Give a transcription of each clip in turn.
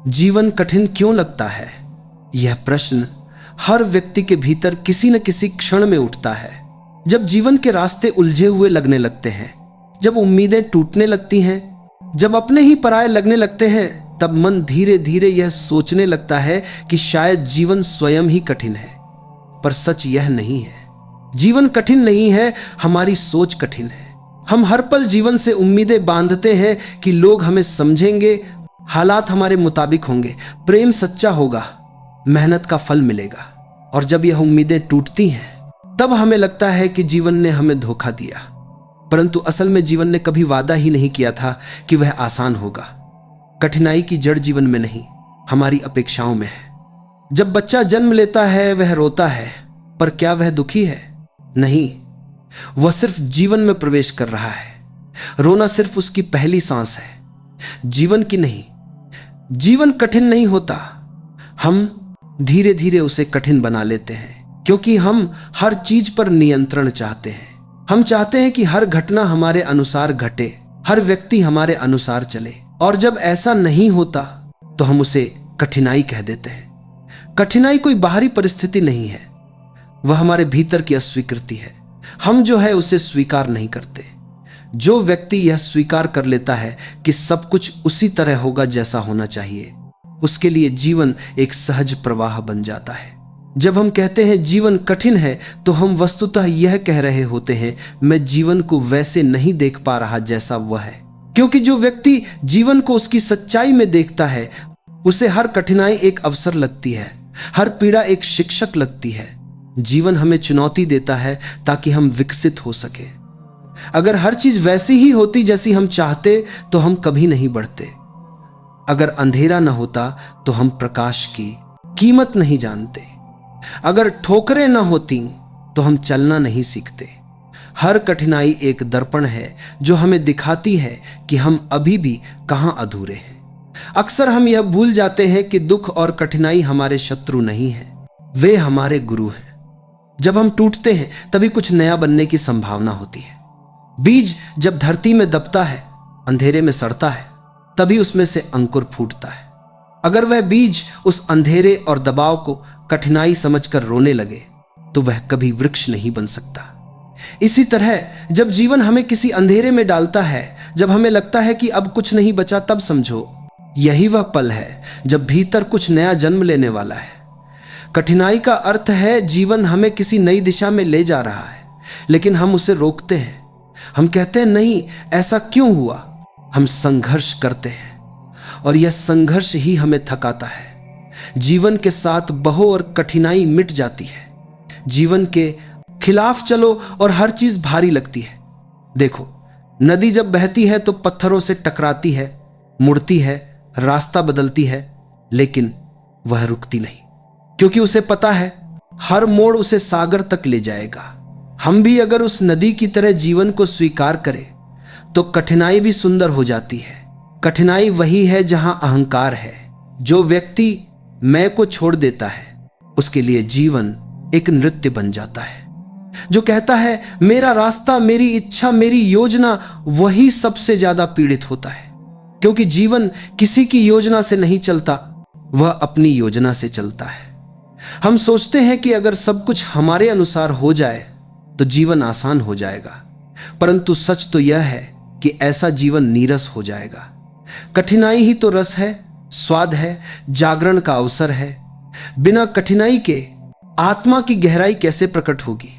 जीवन कठिन क्यों लगता है? यह प्रश्न हर व्यक्ति के भीतर किसी न किसी क्षण में उठता है। जब जीवन के रास्ते उलझे हुए लगने लगते हैं, जब उम्मीदें टूटने लगती हैं, जब अपने ही पराये लगने लगते हैं, तब मन धीरे धीरे यह सोचने लगता है कि शायद जीवन स्वयं ही कठिन है। पर सच यह नहीं है। जीवन कठिन नहीं है, हमारी सोच कठिन है। हम हर पल जीवन से उम्मीदें बांधते हैं कि लोग हमें समझेंगे, हालात हमारे मुताबिक होंगे, प्रेम सच्चा होगा, मेहनत का फल मिलेगा। और जब यह उम्मीदें टूटती हैं, तब हमें लगता है कि जीवन ने हमें धोखा दिया। परंतु असल में जीवन ने कभी वादा ही नहीं किया था कि वह आसान होगा। कठिनाई की जड़ जीवन में नहीं, हमारी अपेक्षाओं में है। जब बच्चा जन्म लेता है वह रोता है, पर क्या वह दुखी है? नहीं, वह सिर्फ जीवन में प्रवेश कर रहा है। रोना सिर्फ उसकी पहली सांस है, जीवन की नहीं। जीवन कठिन नहीं होता, हम धीरे धीरे उसे कठिन बना लेते हैं, क्योंकि हम हर चीज पर नियंत्रण चाहते हैं। हम चाहते हैं कि हर घटना हमारे अनुसार घटे, हर व्यक्ति हमारे अनुसार चले। और जब ऐसा नहीं होता तो हम उसे कठिनाई कह देते हैं। कठिनाई कोई बाहरी परिस्थिति नहीं है, वह हमारे भीतर की अस्वीकृति है। हम जो है उसे स्वीकार नहीं करते। जो व्यक्ति यह स्वीकार कर लेता है कि सब कुछ उसी तरह होगा जैसा होना चाहिए, उसके लिए जीवन एक सहज प्रवाह बन जाता है। जब हम कहते हैं जीवन कठिन है, तो हम वस्तुतः यह कह रहे होते हैं, मैं जीवन को वैसे नहीं देख पा रहा जैसा वह है। क्योंकि जो व्यक्ति जीवन को उसकी सच्चाई में देखता है, उसे हर कठिनाई एक अवसर लगती है, हर पीड़ा एक शिक्षक लगती है। जीवन हमें चुनौती देता है ताकि हम विकसित हो सके। अगर हर चीज वैसी ही होती जैसी हम चाहते, तो हम कभी नहीं बढ़ते। अगर अंधेरा न होता तो हम प्रकाश की कीमत नहीं जानते। अगर ठोकरें न होती तो हम चलना नहीं सीखते। हर कठिनाई एक दर्पण है जो हमें दिखाती है कि हम अभी भी कहां अधूरे हैं। अक्सर हम यह भूल जाते हैं कि दुख और कठिनाई हमारे शत्रु नहीं हैं, वे हमारे गुरु हैं। जब हम टूटते हैं तभी कुछ नया बनने की संभावना होती है। बीज जब धरती में दबता है, अंधेरे में सड़ता है, तभी उसमें से अंकुर फूटता है। अगर वह बीज उस अंधेरे और दबाव को कठिनाई समझकर रोने लगे, तो वह कभी वृक्ष नहीं बन सकता। इसी तरह जब जीवन हमें किसी अंधेरे में डालता है, जब हमें लगता है कि अब कुछ नहीं बचा, तब समझो यही वह पल है जब भीतर कुछ नया जन्म लेने वाला है। कठिनाई का अर्थ है जीवन हमें किसी नई दिशा में ले जा रहा है, लेकिन हम उसे रोकते हैं। हम कहते हैं नहीं, ऐसा क्यों हुआ? हम संघर्ष करते हैं और यह संघर्ष ही हमें थकाता है। जीवन के साथ बहो और कठिनाई मिट जाती है। जीवन के खिलाफ चलो और हर चीज भारी लगती है। देखो, नदी जब बहती है तो पत्थरों से टकराती है, मुड़ती है, रास्ता बदलती है, लेकिन वह रुकती नहीं, क्योंकि उसे पता है हर मोड़ उसे सागर तक ले जाएगा। हम भी अगर उस नदी की तरह जीवन को स्वीकार करें, तो कठिनाई भी सुंदर हो जाती है। कठिनाई वही है जहां अहंकार है। जो व्यक्ति मैं को छोड़ देता है, उसके लिए जीवन एक नृत्य बन जाता है। जो कहता है मेरा रास्ता, मेरी इच्छा, मेरी योजना, वही सबसे ज्यादा पीड़ित होता है। क्योंकि जीवन किसी की योजना से नहीं चलता, वह अपनी योजना से चलता है। हम सोचते हैं कि अगर सब कुछ हमारे अनुसार हो जाए तो जीवन आसान हो जाएगा, परंतु सच तो यह है कि ऐसा जीवन नीरस हो जाएगा। कठिनाई ही तो रस है, स्वाद है, जागरण का अवसर है। बिना कठिनाई के आत्मा की गहराई कैसे प्रकट होगी?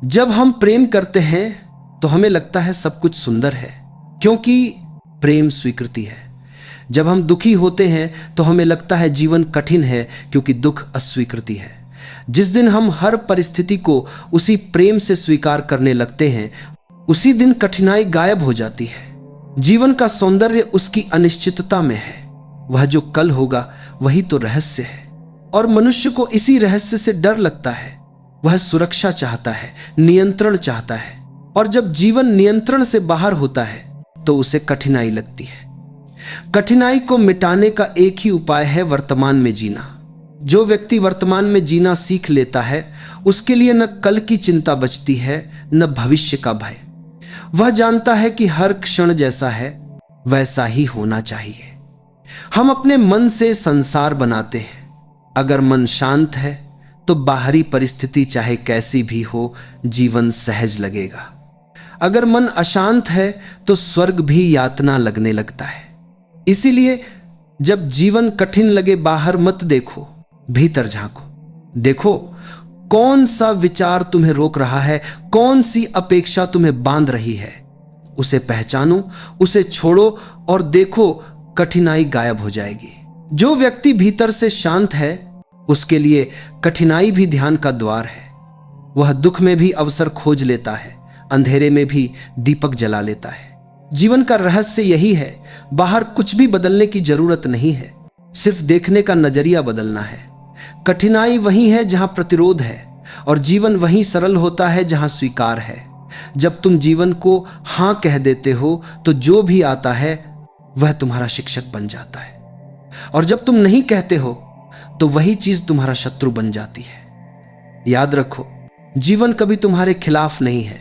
जब हम प्रेम करते हैं तो हमें लगता है सब कुछ सुंदर है, क्योंकि प्रेम स्वीकृति है। जब हम दुखी होते हैं तो हमें लगता है जीवन कठिन है, क्योंकि दुख अस्वीकृति है। जिस दिन हम हर परिस्थिति को उसी प्रेम से स्वीकार करने लगते हैं, उसी दिन कठिनाई गायब हो जाती है। जीवन का सौंदर्य उसकी अनिश्चितता में है। वह जो कल होगा वही तो रहस्य है, और मनुष्य को इसी रहस्य से डर लगता है। वह सुरक्षा चाहता है, नियंत्रण चाहता है, और जब जीवन नियंत्रण से बाहर होता है तो उसे कठिनाई लगती है। कठिनाई को मिटाने का एक ही उपाय है, वर्तमान में जीना। जो व्यक्ति वर्तमान में जीना सीख लेता है, उसके लिए न कल की चिंता बचती है, न भविष्य का भय। वह जानता है कि हर क्षण जैसा है वैसा ही होना चाहिए। हम अपने मन से संसार बनाते हैं। अगर मन शांत है तो बाहरी परिस्थिति चाहे कैसी भी हो, जीवन सहज लगेगा। अगर मन अशांत है तो स्वर्ग भी यातना लगने लगता है। इसीलिए जब जीवन कठिन लगे, बाहर मत देखो, भीतर झांको। देखो कौन सा विचार तुम्हें रोक रहा है, कौन सी अपेक्षा तुम्हें बांध रही है। उसे पहचानो, उसे छोड़ो और देखो कठिनाई गायब हो जाएगी। जो व्यक्ति भीतर से शांत है उसके लिए कठिनाई भी ध्यान का द्वार है। वह दुख में भी अवसर खोज लेता है, अंधेरे में भी दीपक जला लेता है। जीवन का रहस्य यही है, बाहर कुछ भी बदलने की जरूरत नहीं है, सिर्फ देखने का नजरिया बदलना है। कठिनाई वही है जहां प्रतिरोध है और जीवन वही सरल होता है जहां स्वीकार है। जब तुम जीवन को हां कह देते हो तो जो भी आता है वह तुम्हारा शिक्षक बन जाता है, और जब तुम नहीं कहते हो तो वही चीज तुम्हारा शत्रु बन जाती है। याद रखो, जीवन कभी तुम्हारे खिलाफ नहीं है,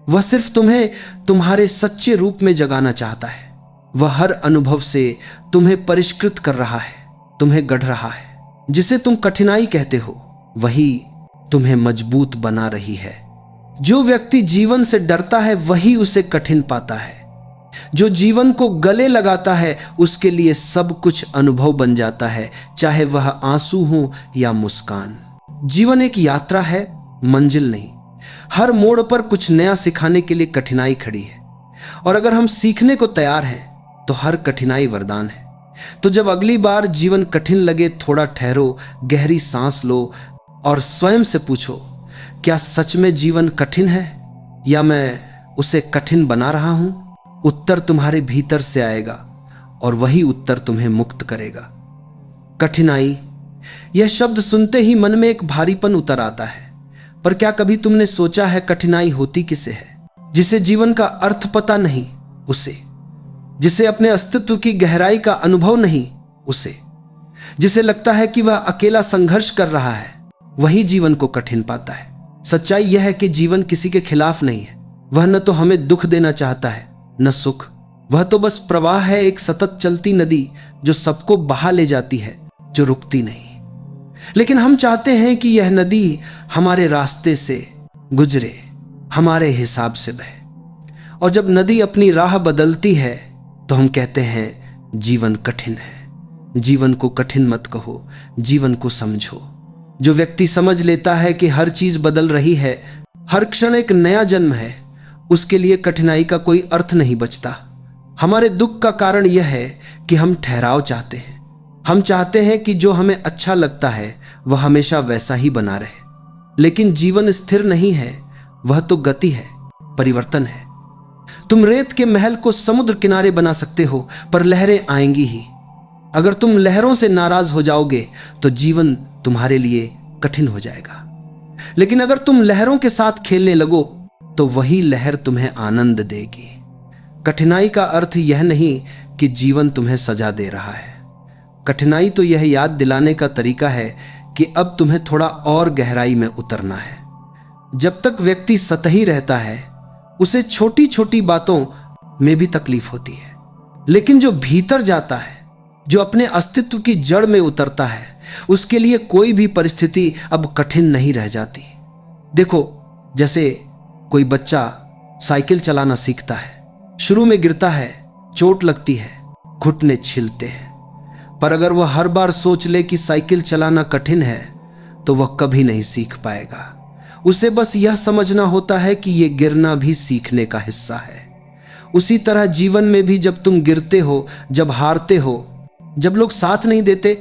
वह सिर्फ तुम्हें तुम्हारे सच्चे रूप में जगाना चाहता है। वह हर अनुभव से तुम्हें परिष्कृत कर रहा है, तुम्हें गढ़ रहा है। जिसे तुम कठिनाई कहते हो वही तुम्हें मजबूत बना रही है। जो व्यक्ति जीवन से डरता है वही उसे कठिन पाता है। जो जीवन को गले लगाता है उसके लिए सब कुछ अनुभव बन जाता है, चाहे वह आंसू हो या मुस्कान। जीवन एक यात्रा है, मंजिल नहीं। हर मोड़ पर कुछ नया सिखाने के लिए कठिनाई खड़ी है, और अगर हम सीखने को तैयार हैं तो हर कठिनाई वरदान है। तो जब अगली बार जीवन कठिन लगे, थोड़ा ठहरो, गहरी सांस लो और स्वयं से पूछो, क्या सच में जीवन कठिन है या मैं उसे कठिन बना रहा हूं? उत्तर तुम्हारे भीतर से आएगा और वही उत्तर तुम्हें मुक्त करेगा। कठिनाई, यह शब्द सुनते ही मन में एक भारीपन उतर आता है, पर क्या कभी तुमने सोचा है कठिनाई होती किसे है? जिसे जीवन का अर्थ पता नहीं उसे, जिसे अपने अस्तित्व की गहराई का अनुभव नहीं उसे, जिसे लगता है कि वह अकेला संघर्ष कर रहा है, वही जीवन को कठिन पाता है। सच्चाई यह है कि जीवन किसी के खिलाफ नहीं है। वह न तो हमें दुख देना चाहता है न सुख। वह तो बस प्रवाह है, एक सतत चलती नदी जो सबको बहा ले जाती है, जो रुकती नहीं। लेकिन हम चाहते हैं कि यह नदी हमारे रास्ते से गुजरे, हमारे हिसाब से बहे। और जब नदी अपनी राह बदलती है तो हम कहते हैं जीवन कठिन है। जीवन को कठिन मत कहो, जीवन को समझो। जो व्यक्ति समझ लेता है कि हर चीज बदल रही है, हर क्षण एक नया जन्म है, उसके लिए कठिनाई का कोई अर्थ नहीं बचता। हमारे दुख का कारण यह है कि हम ठहराव चाहते हैं। हम चाहते हैं कि जो हमें अच्छा लगता है वह हमेशा वैसा ही बना रहे। लेकिन जीवन स्थिर नहीं है, वह तो गति है, परिवर्तन है। तुम रेत के महल को समुद्र किनारे बना सकते हो, पर लहरें आएंगी ही। अगर तुम लहरों से नाराज हो जाओगे तो जीवन तुम्हारे लिए कठिन हो जाएगा। लेकिन अगर तुम लहरों के साथ खेलने लगो तो वही लहर तुम्हें आनंद देगी। कठिनाई का अर्थ यह नहीं कि जीवन तुम्हें सजा दे रहा है। कठिनाई तो यह याद दिलाने का तरीका है कि अब तुम्हें थोड़ा और गहराई में उतरना है। जब तक व्यक्ति सतही रहता है उसे छोटी छोटी बातों में भी तकलीफ होती है, लेकिन जो भीतर जाता है, जो अपने अस्तित्व की जड़ में उतरता है, उसके लिए कोई भी परिस्थिति अब कठिन नहीं रह जाती। देखो, जैसे कोई बच्चा साइकिल चलाना सीखता है, शुरू में गिरता है, चोट लगती है, घुटने छिलते हैं, पर अगर वह हर बार सोच ले कि साइकिल चलाना कठिन है तो वह कभी नहीं सीख पाएगा। उसे बस यह समझना होता है कि यह गिरना भी सीखने का हिस्सा है। उसी तरह जीवन में भी जब तुम गिरते हो, जब हारते हो, जब लोग साथ नहीं देते,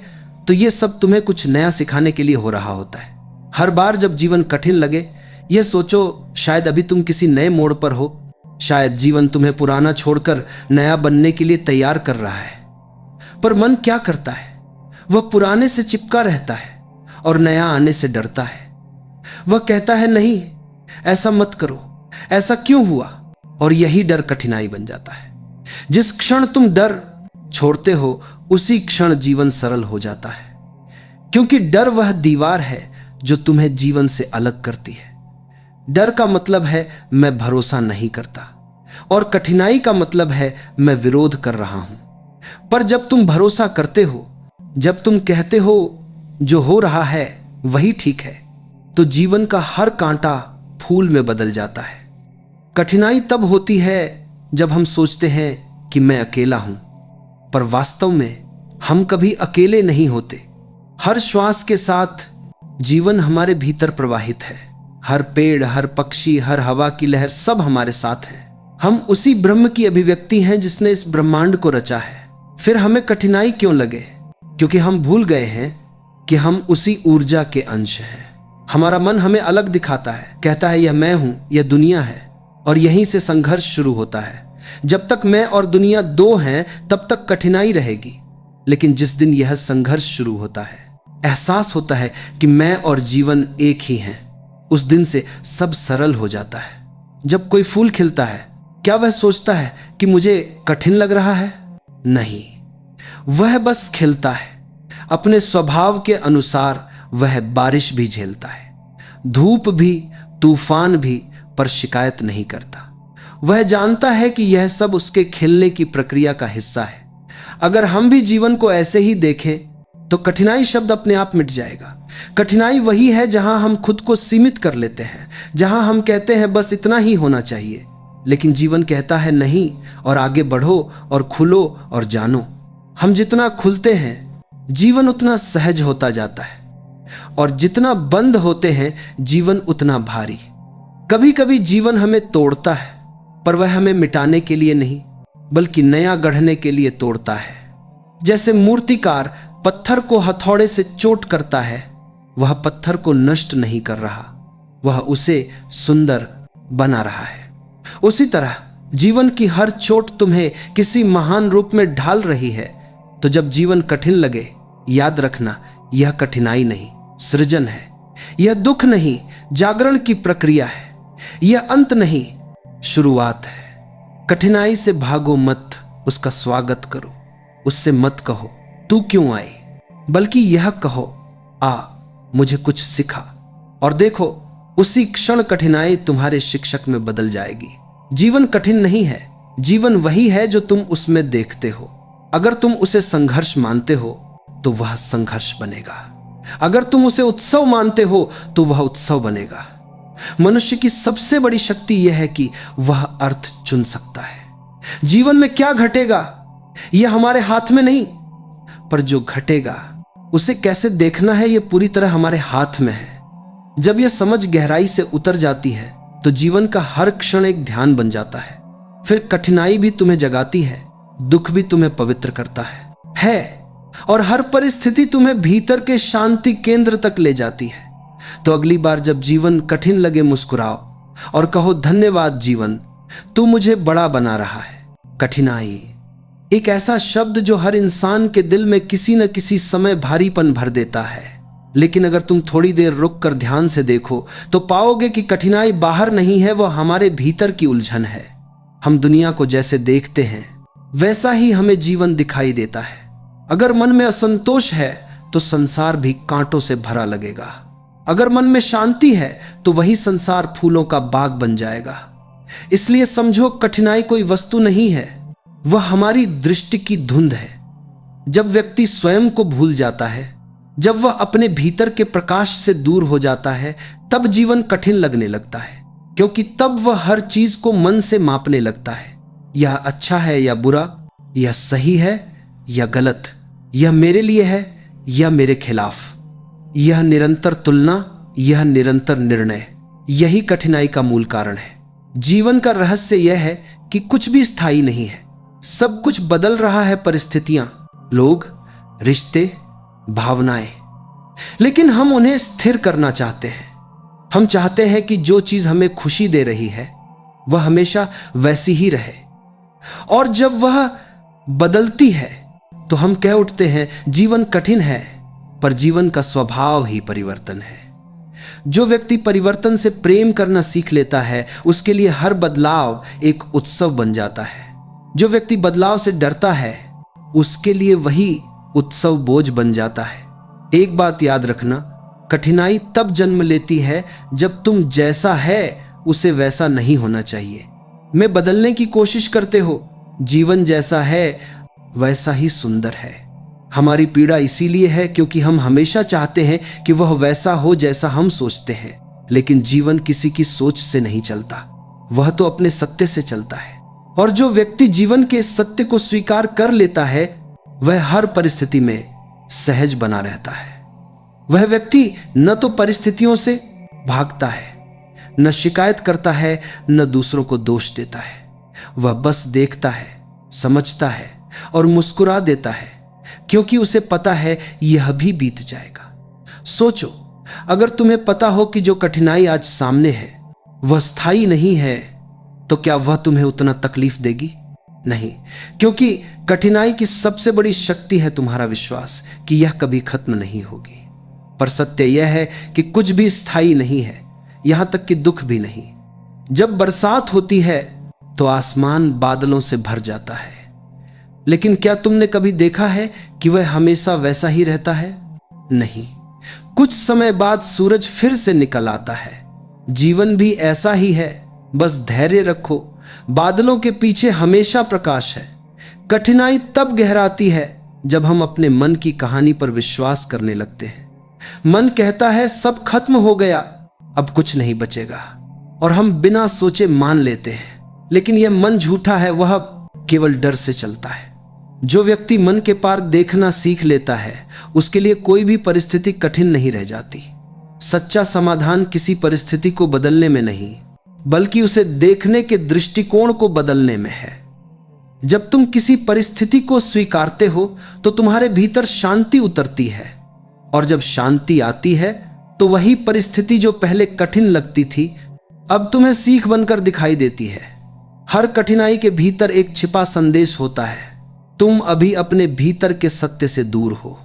तो यह सब तुम्हें कुछ नया सिखाने के लिए हो रहा होता है। हर बार जब जीवन कठिन लगे, यह सोचो शायद अभी तुम किसी नए मोड़ पर हो, शायद जीवन तुम्हें पुराना छोड़कर नया बनने के लिए तैयार कर रहा है। पर मन क्या करता है? वह पुराने से चिपका रहता है और नया आने से डरता है। वह कहता है नहीं, ऐसा मत करो, ऐसा क्यों हुआ? और यही डर कठिनाई बन जाता है। जिस क्षण तुम डर छोड़ते हो उसी क्षण जीवन सरल हो जाता है, क्योंकि डर वह दीवार है जो तुम्हें जीवन से अलग करती है। डर का मतलब है मैं भरोसा नहीं करता, और कठिनाई का मतलब है मैं विरोध कर रहा हूं। पर जब तुम भरोसा करते हो, जब तुम कहते हो जो हो रहा है वही ठीक है, तो जीवन का हर कांटा फूल में बदल जाता है। कठिनाई तब होती है जब हम सोचते हैं कि मैं अकेला हूं, पर वास्तव में हम कभी अकेले नहीं होते। हर श्वास के साथ जीवन हमारे भीतर प्रवाहित है। हर पेड़, हर पक्षी, हर हवा की लहर सब हमारे साथ है। हम उसी ब्रह्म की अभिव्यक्ति हैं जिसने इस ब्रह्मांड को रचा है। फिर हमें कठिनाई क्यों लगे? क्योंकि हम भूल गए हैं कि हम उसी ऊर्जा के अंश हैं। हमारा मन हमें अलग दिखाता है, कहता है यह मैं हूं, यह दुनिया है, और यहीं से संघर्ष शुरू होता है। जब तक मैं और दुनिया दो हैं तब तक कठिनाई रहेगी, लेकिन जिस दिन यह संघर्ष शुरू होता है, एहसास होता है कि मैं और जीवन एक ही हैं, उस दिन से सब सरल हो जाता है। जब कोई फूल खिलता है, क्या वह सोचता है कि मुझे कठिन लग रहा है? नहीं, वह बस खिलता है। अपने स्वभाव के अनुसार वह बारिश भी झेलता है, धूप भी, तूफान भी, पर शिकायत नहीं करता। वह जानता है कि यह सब उसके खिलने की प्रक्रिया का हिस्सा है। अगर हम भी जीवन को ऐसे ही देखें तो कठिनाई शब्द अपने आप मिट जाएगा। कठिनाई वही है जहां हम खुद को सीमित कर लेते हैं, जहां हम कहते हैं बस इतना ही होना चाहिए, लेकिन जीवन कहता है नहीं, और आगे बढ़ो और खुलो और जानो। हम जितना खुलते हैं जीवन उतना सहज होता जाता है, और जितना बंद होते हैं जीवन उतना भारी। कभी कभी जीवन हमें तोड़ता है, पर वह हमें मिटाने के लिए नहीं बल्कि नया गढ़ने के लिए तोड़ता है। जैसे मूर्तिकार पत्थर को हथौड़े से चोट करता है, वह पत्थर को नष्ट नहीं कर रहा, वह उसे सुंदर बना रहा है। उसी तरह जीवन की हर चोट तुम्हें किसी महान रूप में ढाल रही है। तो जब जीवन कठिन लगे, याद रखना, यह कठिनाई नहीं, सृजन है। यह दुख नहीं, जागरण की प्रक्रिया है। यह अंत नहीं, शुरुआत है। कठिनाई से भागो मत, उसका स्वागत करो। उससे मत कहो तू क्यों आई, बल्कि यह कहो आ, मुझे कुछ सिखा। और देखो, उसी क्षण कठिनाई तुम्हारे शिक्षक में बदल जाएगी। जीवन कठिन नहीं है, जीवन वही है जो तुम उसमें देखते हो। अगर तुम उसे संघर्ष मानते हो तो वह संघर्ष बनेगा। अगर तुम उसे उत्सव मानते हो तो वह उत्सव बनेगा। मनुष्य की सबसे बड़ी शक्ति यह है कि वह अर्थ चुन सकता है। जीवन में क्या घटेगा यह हमारे हाथ में नहीं, पर जो घटेगा उसे कैसे देखना है यह पूरी तरह हमारे हाथ में है। जब यह समझ गहराई से उतर जाती है तो जीवन का हर क्षण एक ध्यान बन जाता है। फिर कठिनाई भी तुम्हें जगाती है, दुख भी तुम्हें पवित्र करता है, और हर परिस्थिति तुम्हें भीतर के शांति केंद्र तक ले जाती है। तो अगली बार जब जीवन कठिन लगे, मुस्कुराओ और कहो धन्यवाद जीवन, तू मुझे बड़ा बना रहा है। कठिनाई एक ऐसा शब्द जो हर इंसान के दिल में किसी न किसी समय भारीपन भर देता है, लेकिन अगर तुम थोड़ी देर रुक कर ध्यान से देखो तो पाओगे कि कठिनाई बाहर नहीं है, वह हमारे भीतर की उलझन है। हम दुनिया को जैसे देखते हैं वैसा ही हमें जीवन दिखाई देता है। अगर मन में असंतोष है तो संसार भी कांटों से भरा लगेगा। अगर मन में शांति है तो वही संसार फूलों का बाग बन जाएगा। इसलिए समझो, कठिनाई कोई वस्तु नहीं है, वह हमारी दृष्टि की धुंध है। जब व्यक्ति स्वयं को भूल जाता है, जब वह अपने भीतर के प्रकाश से दूर हो जाता है, तब जीवन कठिन लगने लगता है, क्योंकि तब वह हर चीज को मन से मापने लगता है। यह अच्छा है या बुरा, यह सही है या गलत, यह मेरे लिए है या मेरे खिलाफ। यह निरंतर तुलना, यह निरंतर निर्णय, यही कठिनाई का मूल कारण है। जीवन का रहस्य यह है कि कुछ भी स्थायी नहीं है, सब कुछ बदल रहा है, परिस्थितियां, लोग, रिश्ते, भावनाएं, लेकिन हम उन्हें स्थिर करना चाहते हैं। हम चाहते हैं कि जो चीज हमें खुशी दे रही है वह हमेशा वैसी ही रहे, और जब वह बदलती है तो हम कह उठते हैं जीवन कठिन है, पर जीवन का स्वभाव ही परिवर्तन है। जो व्यक्ति परिवर्तन से प्रेम करना सीख लेता है उसके लिए हर बदलाव एक उत्सव बन जाता है। जो व्यक्ति बदलाव से डरता है उसके लिए वही उत्सव बोझ बन जाता है। एक बात याद रखना, कठिनाई तब जन्म लेती है जब तुम जैसा है उसे वैसा नहीं होना चाहिए में बदलने की कोशिश करते हो। जीवन जैसा है वैसा ही सुंदर है। हमारी पीड़ा इसीलिए है क्योंकि हम हमेशा चाहते हैं कि वह वैसा हो जैसा हम सोचते हैं, लेकिन जीवन किसी की सोच से नहीं चलता, वह तो अपने सत्य से चलता है। और जो व्यक्ति जीवन के इस सत्य को स्वीकार कर लेता है, वह हर परिस्थिति में सहज बना रहता है। वह व्यक्ति न तो परिस्थितियों से भागता है, न शिकायत करता है, न दूसरों को दोष देता है। वह बस देखता है, समझता है और मुस्कुरा देता है, क्योंकि उसे पता है यह भी बीत जाएगा। सोचो, अगर तुम्हें पता हो कि जो कठिनाई आज सामने है वह स्थायी नहीं है, तो क्या वह तुम्हें उतना तकलीफ देगी? नहीं, क्योंकि कठिनाई की सबसे बड़ी शक्ति है तुम्हारा विश्वास कि यह कभी खत्म नहीं होगी। पर सत्य यह है कि कुछ भी स्थायी नहीं है, यहां तक कि दुख भी नहीं। जब बरसात होती है तो आसमान बादलों से भर जाता है, लेकिन क्या तुमने कभी देखा है कि वह हमेशा वैसा ही रहता है? नहीं, कुछ समय बाद सूरज फिर से निकल आता है। जीवन भी ऐसा ही है, बस धैर्य रखो, बादलों के पीछे हमेशा प्रकाश है। कठिनाई तब गहराती है जब हम अपने मन की कहानी पर विश्वास करने लगते हैं। मन कहता है सब खत्म हो गया, अब कुछ नहीं बचेगा, और हम बिना सोचे मान लेते हैं। लेकिन यह मन झूठा है, वह केवल डर से चलता है। जो व्यक्ति मन के पार देखना सीख लेता है, उसके लिए कोई भी परिस्थिति कठिन नहीं रह जाती। सच्चा समाधान किसी परिस्थिति को बदलने में नहीं, बल्कि उसे देखने के दृष्टिकोण को बदलने में है। जब तुम किसी परिस्थिति को स्वीकारते हो तो तुम्हारे भीतर शांति उतरती है, और जब शांति आती है तो वही परिस्थिति जो पहले कठिन लगती थी, अब तुम्हें सीख बनकर दिखाई देती है। हर कठिनाई के भीतर एक छिपा संदेश होता है, तुम अभी अपने भीतर के सत्य से दूर हो।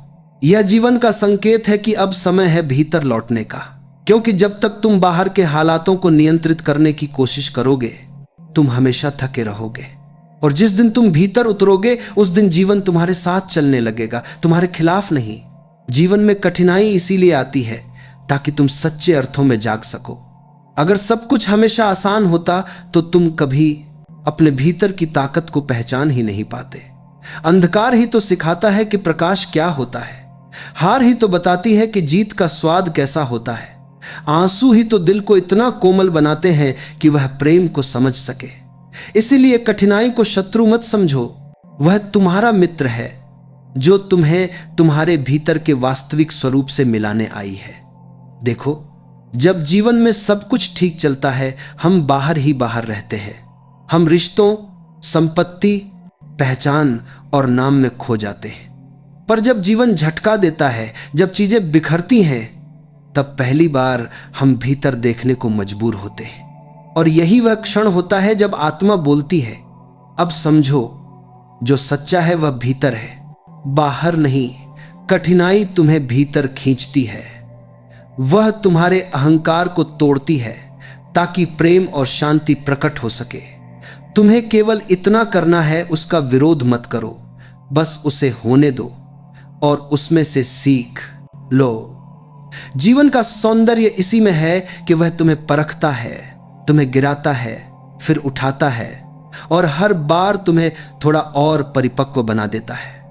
यह जीवन का संकेत है कि अब समय है भीतर लौटने का, क्योंकि जब तक तुम बाहर के हालातों को नियंत्रित करने की कोशिश करोगे, तुम हमेशा थके रहोगे। और जिस दिन तुम भीतर उतरोगे, उस दिन जीवन तुम्हारे साथ चलने लगेगा, तुम्हारे खिलाफ नहीं। जीवन में कठिनाई इसीलिए आती है ताकि तुम सच्चे अर्थों में जाग सको। अगर सब कुछ हमेशा आसान होता तो तुम कभी अपने भीतर की ताकत को पहचान ही नहीं पाते। अंधकार ही तो सिखाता है कि प्रकाश क्या होता है, हार ही तो बताती है कि जीत का स्वाद कैसा होता है, आंसू ही तो दिल को इतना कोमल बनाते हैं कि वह प्रेम को समझ सके। इसीलिए कठिनाई को शत्रु मत समझो, वह तुम्हारा मित्र है जो तुम्हें तुम्हारे भीतर के वास्तविक स्वरूप से मिलाने आई है। देखो, जब जीवन में सब कुछ ठीक चलता है, हम बाहर ही बाहर रहते हैं। हम रिश्तों, संपत्ति, पहचान और नाम में खो जाते हैं। पर जब जीवन झटका देता है, जब चीजें बिखरती हैं, तब पहली बार हम भीतर देखने को मजबूर होते हैं। और यही वह क्षण होता है जब आत्मा बोलती है, अब समझो, जो सच्चा है वह भीतर है, बाहर नहीं। कठिनाई तुम्हें भीतर खींचती है, वह तुम्हारे अहंकार को तोड़ती है ताकि प्रेम और शांति प्रकट हो सके। तुम्हें केवल इतना करना है, उसका विरोध मत करो, बस उसे होने दो और उसमें से सीख लो। जीवन का सौंदर्य इसी में है कि वह तुम्हें परखता है, तुम्हें गिराता है, फिर उठाता है, और हर बार तुम्हें थोड़ा और परिपक्व बना देता है।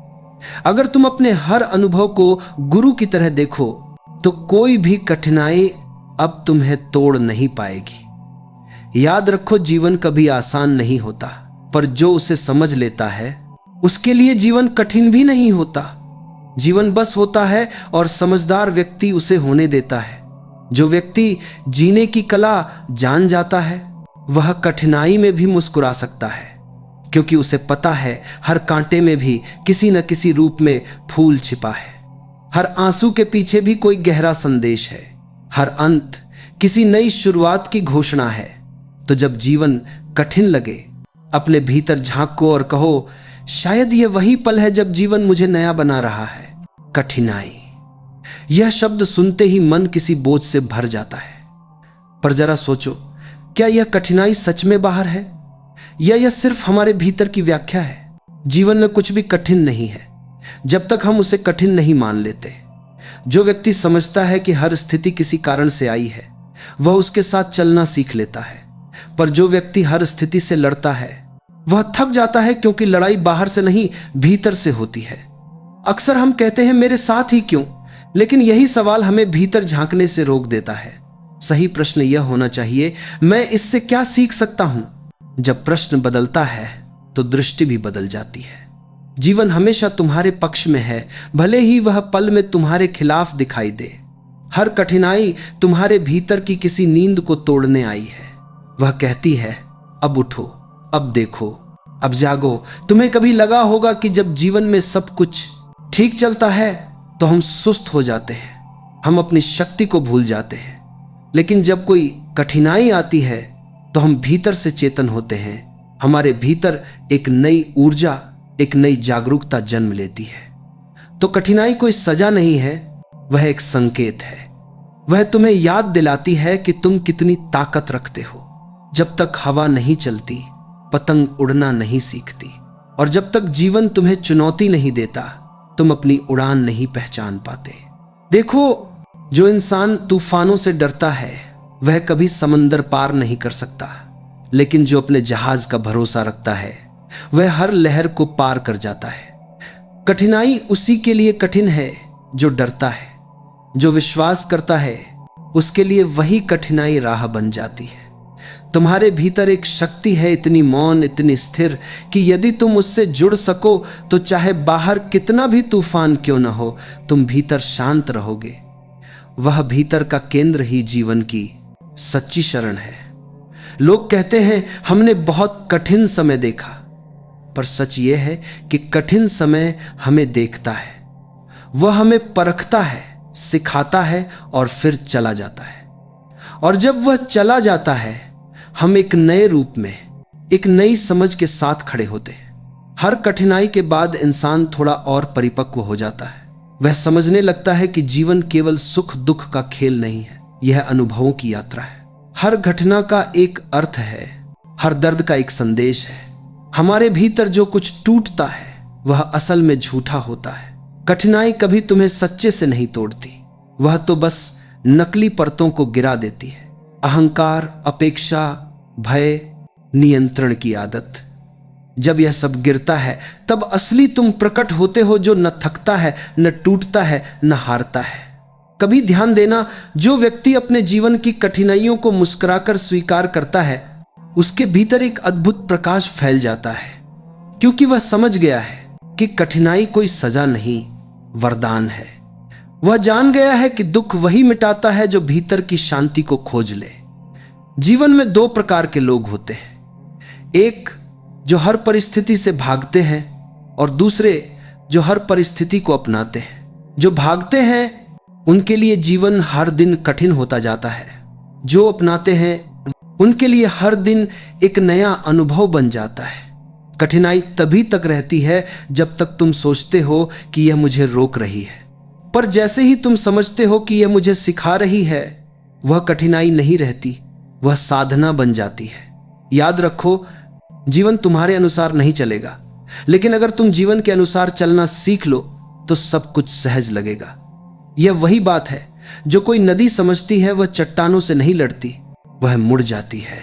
अगर तुम अपने हर अनुभव को गुरु की तरह देखो, तो कोई भी कठिनाई अब तुम्हें तोड़ नहीं पाएगी। याद रखो, जीवन कभी आसान नहीं होता, पर जो उसे समझ लेता है उसके लिए जीवन कठिन भी नहीं होता। जीवन बस होता है और समझदार व्यक्ति उसे होने देता है। जो व्यक्ति जीने की कला जान जाता है, वह कठिनाई में भी मुस्कुरा सकता है, क्योंकि उसे पता है हर कांटे में भी किसी न किसी रूप में फूल छिपा है। हर आंसू के पीछे भी कोई गहरा संदेश है, हर अंत किसी नई शुरुआत की घोषणा है। तो जब जीवन कठिन लगे, अपने भीतर झांको और कहो, शायद यह वही पल है जब जीवन मुझे नया बना रहा है। कठिनाई, यह शब्द सुनते ही मन किसी बोझ से भर जाता है। पर जरा सोचो, क्या यह कठिनाई सच में बाहर है या यह सिर्फ हमारे भीतर की व्याख्या है? जीवन में कुछ भी कठिन नहीं है जब तक हम उसे कठिन नहीं मान लेते। जो व्यक्ति समझता है कि हर स्थिति किसी कारण से आई है, वह उसके साथ चलना सीख लेता है। पर जो व्यक्ति हर स्थिति से लड़ता है, वह थक जाता है क्योंकि लड़ाई बाहर से नहीं भीतर से होती है। अक्सर हम कहते हैं मेरे साथ ही क्यों, लेकिन यही सवाल हमें भीतर झांकने से रोक देता है। सही प्रश्न यह होना चाहिए, मैं इससे क्या सीख सकता हूं? जब प्रश्न बदलता है तो दृष्टि भी बदल जाती है। जीवन हमेशा तुम्हारे पक्ष में है, भले ही वह पल में तुम्हारे खिलाफ दिखाई दे। हर कठिनाई तुम्हारे भीतर की किसी नींद को तोड़ने आई है। वह कहती है, अब उठो, अब देखो, अब जागो। तुम्हें कभी लगा होगा कि जब जीवन में सब कुछ ठीक चलता है तो हम सुस्त हो जाते हैं, हम अपनी शक्ति को भूल जाते हैं। लेकिन जब कोई कठिनाई आती है तो हम भीतर से चेतन होते हैं। हमारे भीतर एक नई ऊर्जा, एक नई जागरूकता जन्म लेती है। तो कठिनाई कोई सजा नहीं है, वह एक संकेत है। वह तुम्हें याद दिलाती है कि तुम कितनी ताकत रखते हो। जब तक हवा नहीं चलती, पतंग उड़ना नहीं सीखती। और जब तक जीवन तुम्हें चुनौती नहीं देता, तुम अपनी उड़ान नहीं पहचान पाते। देखो, जो इंसान तूफानों से डरता है वह कभी समंदर पार नहीं कर सकता, लेकिन जो अपने जहाज का भरोसा रखता है वह हर लहर को पार कर जाता है। कठिनाई उसी के लिए कठिन है जो डरता है। जो विश्वास करता है उसके लिए वही कठिनाई राह बन जाती है। तुम्हारे भीतर एक शक्ति है, इतनी मौन, इतनी स्थिर कि यदि तुम उससे जुड़ सको तो चाहे बाहर कितना भी तूफान क्यों न हो, तुम भीतर शांत रहोगे। वह भीतर का केंद्र ही जीवन की सच्ची शरण है। लोग कहते हैं हमने बहुत कठिन समय देखा, पर सच यह है कि कठिन समय हमें देखता है। वह हमें परखता है, सिखाता है और फिर चला जाता है। और जब वह चला जाता है, हम एक नए रूप में, एक नई समझ के साथ खड़े होते हैं। हर कठिनाई के बाद इंसान थोड़ा और परिपक्व हो जाता है। वह समझने लगता है कि जीवन केवल सुख दुख का खेल नहीं है, यह अनुभवों की यात्रा है। हर घटना का एक अर्थ है, हर दर्द का एक संदेश है। हमारे भीतर जो कुछ टूटता है वह असल में झूठा होता है। कठिनाई कभी तुम्हें सच्चे से नहीं तोड़ती, वह तो बस नकली परतों को गिरा देती है। अहंकार, अपेक्षा, भय, नियंत्रण की आदत, जब यह सब गिरता है तब असली तुम प्रकट होते हो, जो न थकता है, न टूटता है, न हारता है। कभी ध्यान देना, जो व्यक्ति अपने जीवन की कठिनाइयों को मुस्कुराकर स्वीकार करता है उसके भीतर एक अद्भुत प्रकाश फैल जाता है, क्योंकि वह समझ गया है कि कठिनाई कोई सजा नहीं, वरदान है। वह जान गया है कि दुख वही मिटाता है जो भीतर की शांति को खोज ले। जीवन में दो प्रकार के लोग होते हैं, एक जो हर परिस्थिति से भागते हैं और दूसरे जो हर परिस्थिति को अपनाते हैं। जो भागते हैं उनके लिए जीवन हर दिन कठिन होता जाता है, जो अपनाते हैं उनके लिए हर दिन एक नया अनुभव बन जाता है। कठिनाई तभी तक रहती है जब तक तुम सोचते हो कि यह मुझे रोक रही है, पर जैसे ही तुम समझते हो कि यह मुझे सिखा रही है, वह कठिनाई नहीं रहती, वह साधना बन जाती है। याद रखो, जीवन तुम्हारे अनुसार नहीं चलेगा, लेकिन अगर तुम जीवन के अनुसार चलना सीख लो तो सब कुछ सहज लगेगा। यह वही बात है जो कोई नदी समझती है। वह चट्टानों से नहीं लड़ती, वह मुड़ जाती है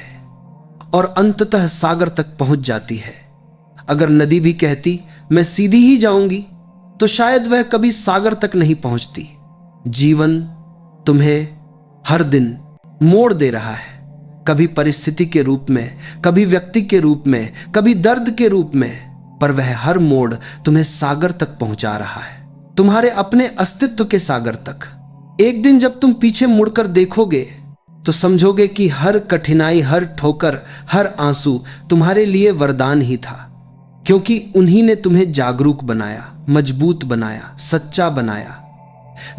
और अंततः सागर तक पहुंच जाती है। अगर नदी भी कहती मैं सीधी ही जाऊंगी तो शायद वह कभी सागर तक नहीं पहुंचती। जीवन तुम्हें हर दिन मोड़ दे रहा है, कभी परिस्थिति के रूप में, कभी व्यक्ति के रूप में, कभी दर्द के रूप में, पर वह हर मोड़ तुम्हें सागर तक पहुंचा रहा है, तुम्हारे अपने अस्तित्व के सागर तक। एक दिन जब तुम पीछे मुड़कर देखोगे तो समझोगे कि हर कठिनाई, हर ठोकर, हर आंसू तुम्हारे लिए वरदान ही था, क्योंकि उन्हीं ने तुम्हें जागरूक बनाया, मजबूत बनाया, सच्चा बनाया।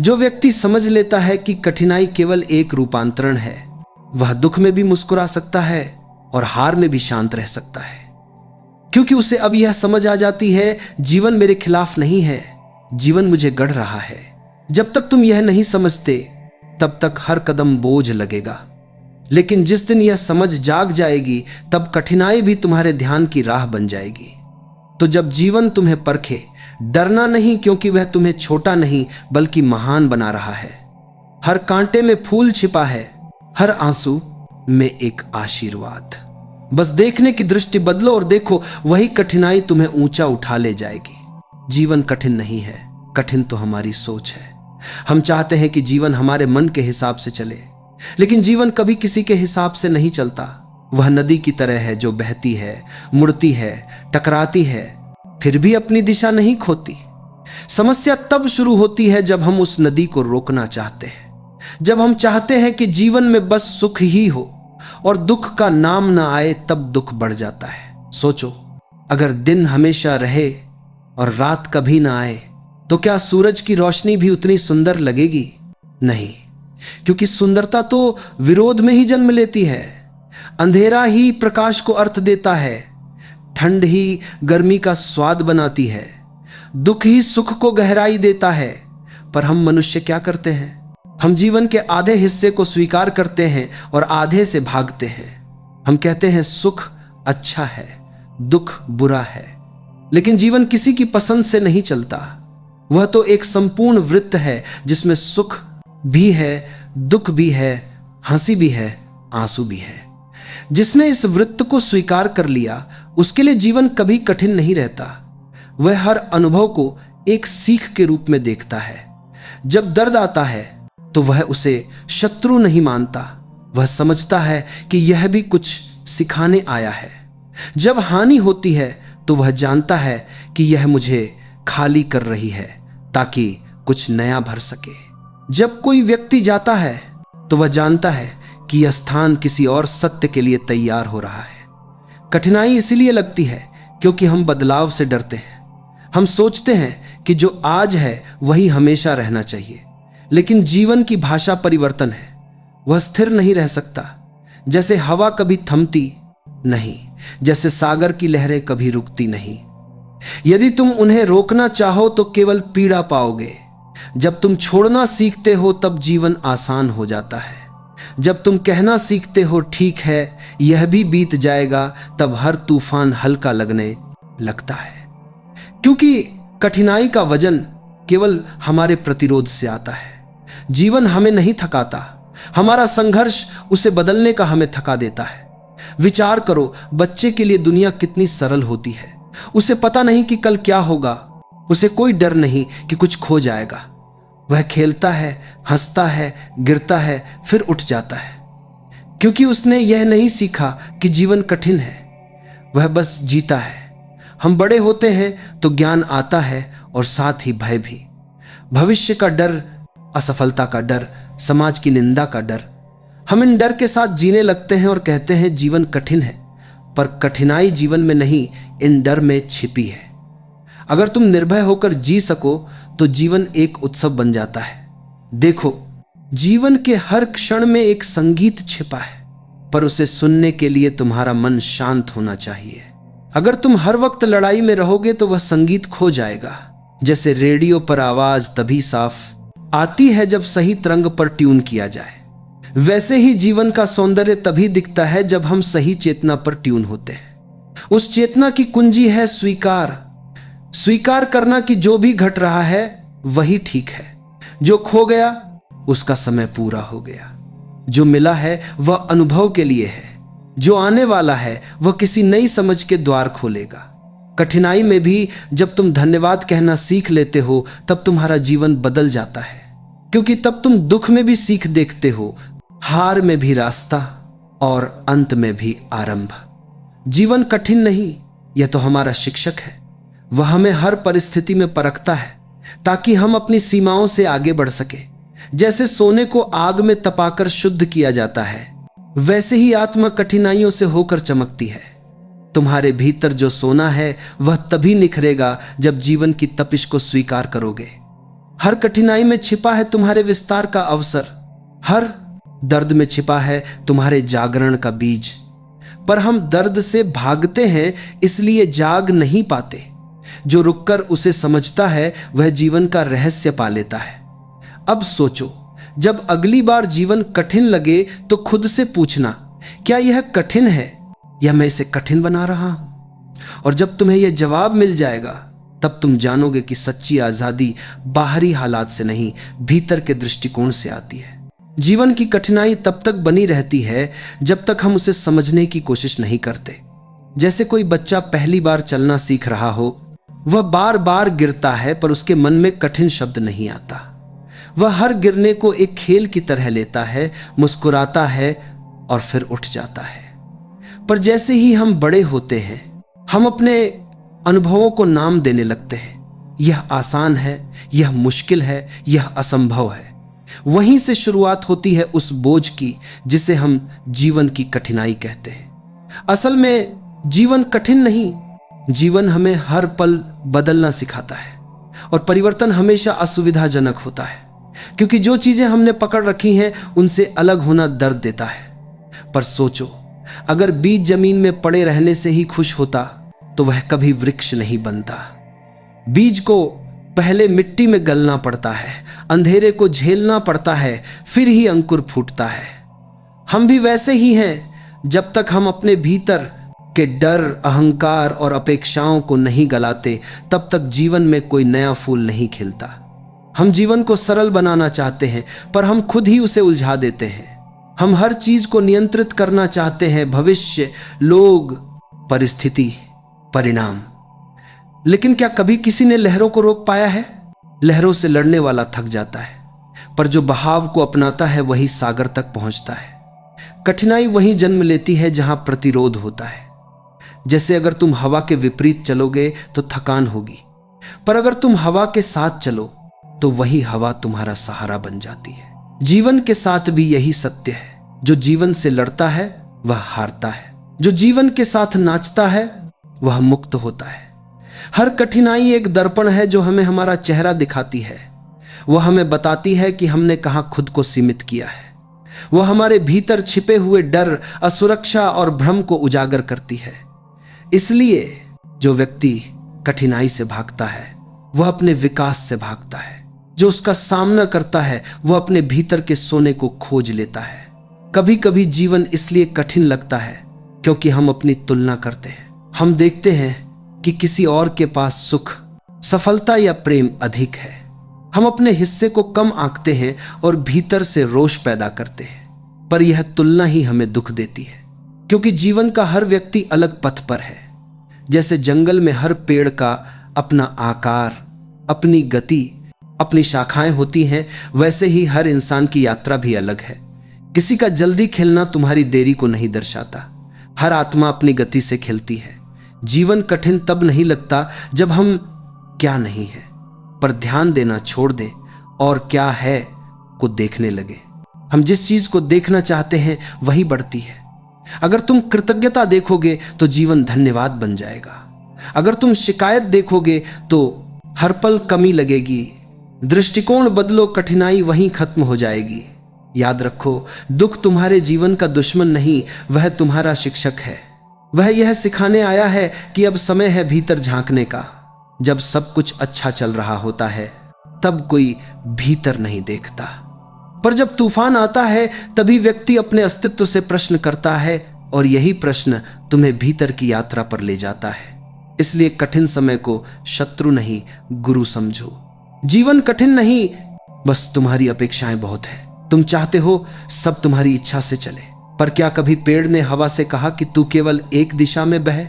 जो व्यक्ति समझ लेता है कि कठिनाई केवल एक रूपांतरण है, वह दुख में भी मुस्कुरा सकता है और हार में भी शांत रह सकता है, क्योंकि उसे अब यह समझ आ जाती है जीवन मेरे खिलाफ नहीं है, जीवन मुझे गढ़ रहा है। जब तक तुम यह नहीं समझते तब तक हर कदम बोझ लगेगा, लेकिन जिस दिन यह समझ जाग जाएगी तब कठिनाई भी तुम्हारे ध्यान की राह बन जाएगी। तो जब जीवन तुम्हें परखे, डरना नहीं, क्योंकि वह तुम्हें छोटा नहीं बल्कि महान बना रहा है। हर कांटे में फूल छिपा है, हर आंसू में एक आशीर्वाद। बस देखने की दृष्टि बदलो और देखो, वही कठिनाई तुम्हें ऊंचा उठा ले जाएगी। जीवन कठिन नहीं है, कठिन तो हमारी सोच है। हम चाहते हैं कि जीवन हमारे मन के हिसाब से चले, लेकिन जीवन कभी किसी के हिसाब से नहीं चलता। वह नदी की तरह है जो बहती है, मुड़ती है, टकराती है, फिर भी अपनी दिशा नहीं खोती। समस्या तब शुरू होती है जब हम उस नदी को रोकना चाहते हैं, जब हम चाहते हैं कि जीवन में बस सुख ही हो और दुख का नाम ना आए, तब दुख बढ़ जाता है। सोचो, अगर दिन हमेशा रहे और रात कभी ना आए, तो क्या सूरज की रोशनी भी उतनी सुंदर लगेगी? नहीं, क्योंकि सुंदरता तो विरोध में ही जन्म लेती है। अंधेरा ही प्रकाश को अर्थ देता है, ठंड ही गर्मी का स्वाद बनाती है, दुख ही सुख को गहराई देता है। पर हम मनुष्य क्या करते हैं? हम जीवन के आधे हिस्से को स्वीकार करते हैं और आधे से भागते हैं। हम कहते हैं सुख अच्छा है, दुख बुरा है। लेकिन जीवन किसी की पसंद से नहीं चलता। वह तो एक संपूर्ण वृत्त है जिसमें सुख भी है, दुख भी है, हंसी भी है, आंसू भी है। जिसने इस वृत्त को स्वीकार कर लिया, उसके लिए जीवन कभी कठिन नहीं रहता। वह हर अनुभव को एक सीख के रूप में देखता है। जब दर्द आता है तो वह उसे शत्रु नहीं मानता, वह समझता है कि यह भी कुछ सिखाने आया है। जब हानि होती है तो वह जानता है कि यह मुझे खाली कर रही है ताकि कुछ नया भर सके। जब कोई व्यक्ति जाता है तो वह जानता है कि यह स्थान किसी और सत्य के लिए तैयार हो रहा है। कठिनाई इसलिए लगती है क्योंकि हम बदलाव से डरते हैं। हम सोचते हैं कि जो आज है वही हमेशा रहना चाहिए, लेकिन जीवन की भाषा परिवर्तन है। वह स्थिर नहीं रह सकता। जैसे हवा कभी थमती नहीं, जैसे सागर की लहरें कभी रुकती नहीं। यदि तुम उन्हें रोकना चाहो तो केवल पीड़ा पाओगे। जब तुम छोड़ना सीखते हो तब जीवन आसान हो जाता है। जब तुम कहना सीखते हो ठीक है, यह भी बीत जाएगा, तब हर तूफान हल्का लगने लगता है। क्योंकि कठिनाई का वजन केवल हमारे प्रतिरोध से आता है। जीवन हमें नहीं थकाता, हमारा संघर्ष उसे बदलने का हमें थका देता है। विचार करो, बच्चे के लिए दुनिया कितनी सरल होती है। उसे पता नहीं कि कल क्या होगा, उसे कोई डर नहीं कि कुछ खो जाएगा। वह खेलता है, हंसता है, गिरता है, फिर उठ जाता है, क्योंकि उसने यह नहीं सीखा कि जीवन कठिन है। वह बस जीता है। हम बड़े होते हैं तो ज्ञान आता है और साथ ही भय भी। भविष्य का डर, असफलता का डर, समाज की निंदा का डर। हम इन डर के साथ जीने लगते हैं और कहते हैं जीवन कठिन है, पर कठिनाई जीवन में नहीं, इन डर में छिपी है। अगर तुम निर्भय होकर जी सको तो जीवन एक उत्सव बन जाता है। देखो, जीवन के हर क्षण में एक संगीत छिपा है, पर उसे सुनने के लिए तुम्हारा मन शांत होना चाहिए। अगर तुम हर वक्त लड़ाई में रहोगे तो वह संगीत खो जाएगा। जैसे रेडियो पर आवाज तभी साफ आती है जब सही तरंग पर ट्यून किया जाए, वैसे ही जीवन का सौंदर्य तभी दिखता है जब हम सही चेतना पर ट्यून होते हैं। उस चेतना की कुंजी है स्वीकार। स्वीकार करना कि जो भी घट रहा है वही ठीक है। जो खो गया उसका समय पूरा हो गया। जो मिला है वह अनुभव के लिए है। जो आने वाला है वह किसी नई समझ के द्वार खोलेगा। कठिनाई में भी जब तुम धन्यवाद कहना सीख लेते हो तब तुम्हारा जीवन बदल जाता है, क्योंकि तब तुम दुख में भी सीख देखते हो, हार में भी रास्ता और अंत में भी आरंभ। जीवन कठिन नहीं, यह तो हमारा शिक्षक है। वह हमें हर परिस्थिति में परखता है ताकि हम अपनी सीमाओं से आगे बढ़ सके। जैसे सोने को आग में तपाकर शुद्ध किया जाता है, वैसे ही आत्मा कठिनाइयों से होकर चमकती है। तुम्हारे भीतर जो सोना है वह तभी निखरेगा जब जीवन की तपिश को स्वीकार करोगे। हर कठिनाई में छिपा है तुम्हारे विस्तार का अवसर। हर दर्द में छिपा है तुम्हारे जागरण का बीज। पर हम दर्द से भागते हैं, इसलिए जाग नहीं पाते। जो रुककर उसे समझता है वह जीवन का रहस्य पा लेता है। अब सोचो, जब अगली बार जीवन कठिन लगे तो खुद से पूछना, क्या यह कठिन है या मैं इसे कठिन बना रहा हूं? और जब तुम्हें यह जवाब मिल जाएगा तब तुम जानोगे कि सच्ची आजादी बाहरी हालात से नहीं, भीतर के दृष्टिकोण से आती है। जीवन की कठिनाई तब तक बनी रहती है जब तक हम उसे समझने की कोशिश नहीं करते। जैसे कोई बच्चा पहली बार चलना सीख रहा हो, वह बार बार गिरता है पर उसके मन में कठिन शब्द नहीं आता। वह हर गिरने को एक खेल की तरह लेता है, मुस्कुराता है और फिर उठ जाता है। पर जैसे ही हम बड़े होते हैं, हम अपने अनुभवों को नाम देने लगते हैं। यह आसान है, यह मुश्किल है, यह असंभव है। वहीं से शुरुआत होती है उस बोझ की जिसे हम जीवन की कठिनाई कहते हैं। असल में जीवन कठिन नहीं, जीवन हमें हर पल बदलना सिखाता है और परिवर्तन हमेशा असुविधाजनक होता है, क्योंकि जो चीजें हमने पकड़ रखी हैं उनसे अलग होना दर्द देता है। पर सोचो, अगर बीज जमीन में पड़े रहने से ही खुश होता तो वह कभी वृक्ष नहीं बनता। बीज को पहले मिट्टी में गलना पड़ता है, अंधेरे को झेलना पड़ता है, फिर ही अंकुर फूटता है। हम भी वैसे ही हैं। जब तक हम अपने भीतर के डर, अहंकार और अपेक्षाओं को नहीं गलाते, तब तक जीवन में कोई नया फूल नहीं खिलता। हम जीवन को सरल बनाना चाहते हैं पर हम खुद ही उसे उलझा देते हैं। हम हर चीज को नियंत्रित करना चाहते हैं, भविष्य, लोग, परिस्थिति, परिणाम। लेकिन क्या कभी किसी ने लहरों को रोक पाया है? लहरों से लड़ने वाला थक जाता है, पर जो बहाव को अपनाता है वही सागर तक पहुंचता है। कठिनाई वहीं जन्म लेती है जहां प्रतिरोध होता है। जैसे अगर तुम हवा के विपरीत चलोगे तो थकान होगी, पर अगर तुम हवा के साथ चलो तो वही हवा तुम्हारा सहारा बन जाती है। जीवन के साथ भी यही सत्य है। जो जीवन से लड़ता है वह हारता है, जो जीवन के साथ नाचता है वह मुक्त होता है। हर कठिनाई एक दर्पण है जो हमें हमारा चेहरा दिखाती है। वह हमें बताती है कि हमने कहां खुद को सीमित किया है। वह हमारे भीतर छिपे हुए डर, असुरक्षा और भ्रम को उजागर करती है। इसलिए जो व्यक्ति कठिनाई से भागता है वह अपने विकास से भागता है। जो उसका सामना करता है वह अपने भीतर के सोने को खोज लेता है। कभी कभी जीवन इसलिए कठिन लगता है क्योंकि हम अपनी तुलना करते हैं। हम देखते हैं कि किसी और के पास सुख, सफलता या प्रेम अधिक है। हम अपने हिस्से को कम आंकते हैं और भीतर से रोष पैदा करते हैं। पर यह तुलना ही हमें दुख देती है, क्योंकि जीवन का हर व्यक्ति अलग पथ पर है। जैसे जंगल में हर पेड़ का अपना आकार, अपनी गति, अपनी शाखाएं होती हैं, वैसे ही हर इंसान की यात्रा भी अलग है। किसी का जल्दी खिलना तुम्हारी देरी को नहीं दर्शाता। हर आत्मा अपनी गति से खिलती है। जीवन कठिन तब नहीं लगता जब हम क्या नहीं है पर ध्यान देना छोड़ दें और क्या है को देखने लगे। हम जिस चीज को देखना चाहते हैं वही बढ़ती है। अगर तुम कृतज्ञता देखोगे तो जीवन धन्यवाद बन जाएगा। अगर तुम शिकायत देखोगे तो हर पल कमी लगेगी। दृष्टिकोण बदलो, कठिनाई वहीं खत्म हो जाएगी। याद रखो, दुख तुम्हारे जीवन का दुश्मन नहीं, वह तुम्हारा शिक्षक है। वह यह सिखाने आया है कि अब समय है भीतर झांकने का। जब सब कुछ अच्छा चल रहा होता है तब कोई भीतर नहीं देखता, पर जब तूफान आता है तभी व्यक्ति अपने अस्तित्व से प्रश्न करता है, और यही प्रश्न तुम्हें भीतर की यात्रा पर ले जाता है। इसलिए कठिन समय को शत्रु नहीं, गुरु समझो। जीवन कठिन नहीं, बस तुम्हारी अपेक्षाएं बहुत हैं। तुम चाहते हो सब तुम्हारी इच्छा से चले, पर क्या कभी पेड़ ने हवा से कहा कि तू केवल एक दिशा में बहे?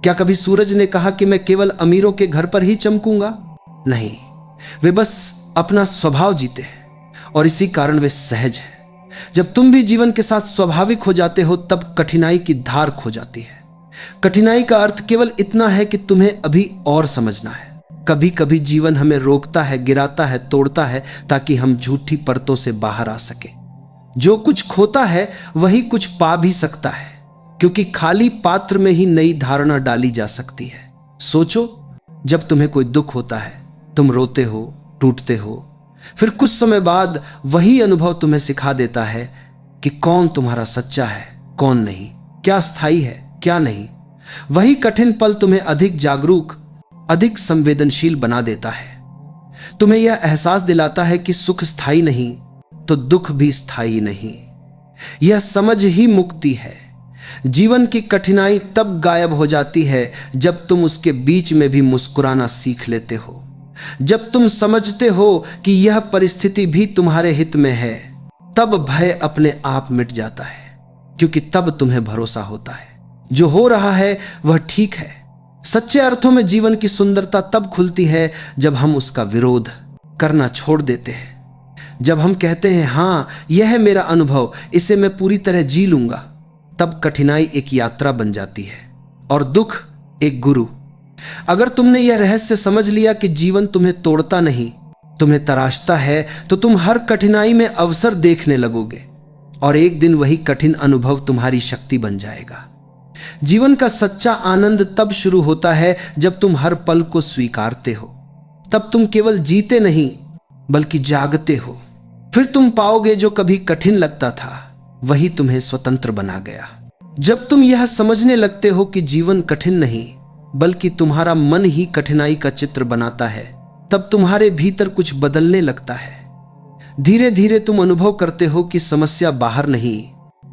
क्या कभी सूरज ने कहा कि मैं केवल अमीरों के घर पर ही चमकूंगा? नहीं, वे बस अपना स्वभाव जीते हैं और इसी कारण वे सहज हैं। जब तुम भी जीवन के साथ स्वाभाविक हो जाते हो तब कठिनाई की धार खो जाती है। कठिनाई का अर्थ केवल इतना है कि तुम्हें अभी और समझना है। कभी कभी जीवन हमें रोकता है, गिराता है, तोड़ता है, ताकि हम झूठी परतों से बाहर आ सके। जो कुछ खोता है वही कुछ पा भी सकता है, क्योंकि खाली पात्र में ही नई धारणा डाली जा सकती है। सोचो, जब तुम्हें कोई दुख होता है, तुम रोते हो, टूटते हो, फिर कुछ समय बाद वही अनुभव तुम्हें सिखा देता है कि कौन तुम्हारा सच्चा है, कौन नहीं, क्या स्थायी है, क्या नहीं। वही कठिन पल तुम्हें अधिक जागरूक, अधिक संवेदनशील बना देता है। तुम्हें यह एहसास दिलाता है कि सुख स्थायी नहीं तो दुख भी स्थायी नहीं। यह समझ ही मुक्ति है। जीवन की कठिनाई तब गायब हो जाती है जब तुम उसके बीच में भी मुस्कुराना सीख लेते हो, जब तुम समझते हो कि यह परिस्थिति भी तुम्हारे हित में है तब भय अपने आप मिट जाता है, क्योंकि तब तुम्हें भरोसा होता है जो हो रहा है वह ठीक है। सच्चे अर्थों में जीवन की सुंदरता तब खुलती है जब हम उसका विरोध करना छोड़ देते हैं। जब हम कहते हैं हाँ यह है मेरा अनुभव, इसे मैं पूरी तरह जी लूंगा, तब कठिनाई एक यात्रा बन जाती है और दुख एक गुरु। अगर तुमने यह रहस्य समझ लिया कि जीवन तुम्हें तोड़ता नहीं, तुम्हें तराशता है, तो तुम हर कठिनाई में अवसर देखने लगोगे और एक दिन वही कठिन अनुभव तुम्हारी शक्ति बन जाएगा। जीवन का सच्चा आनंद तब शुरू होता है जब तुम हर पल को स्वीकारते हो। तब तुम केवल जीते नहीं बल्कि जागते हो। फिर तुम पाओगे जो कभी कठिन लगता था वही तुम्हें स्वतंत्र बना गया। जब तुम यह समझने लगते हो कि जीवन कठिन नहीं बल्कि तुम्हारा मन ही कठिनाई का चित्र बनाता है, तब तुम्हारे भीतर कुछ बदलने लगता है। धीरे धीरे तुम अनुभव करते हो कि समस्या बाहर नहीं,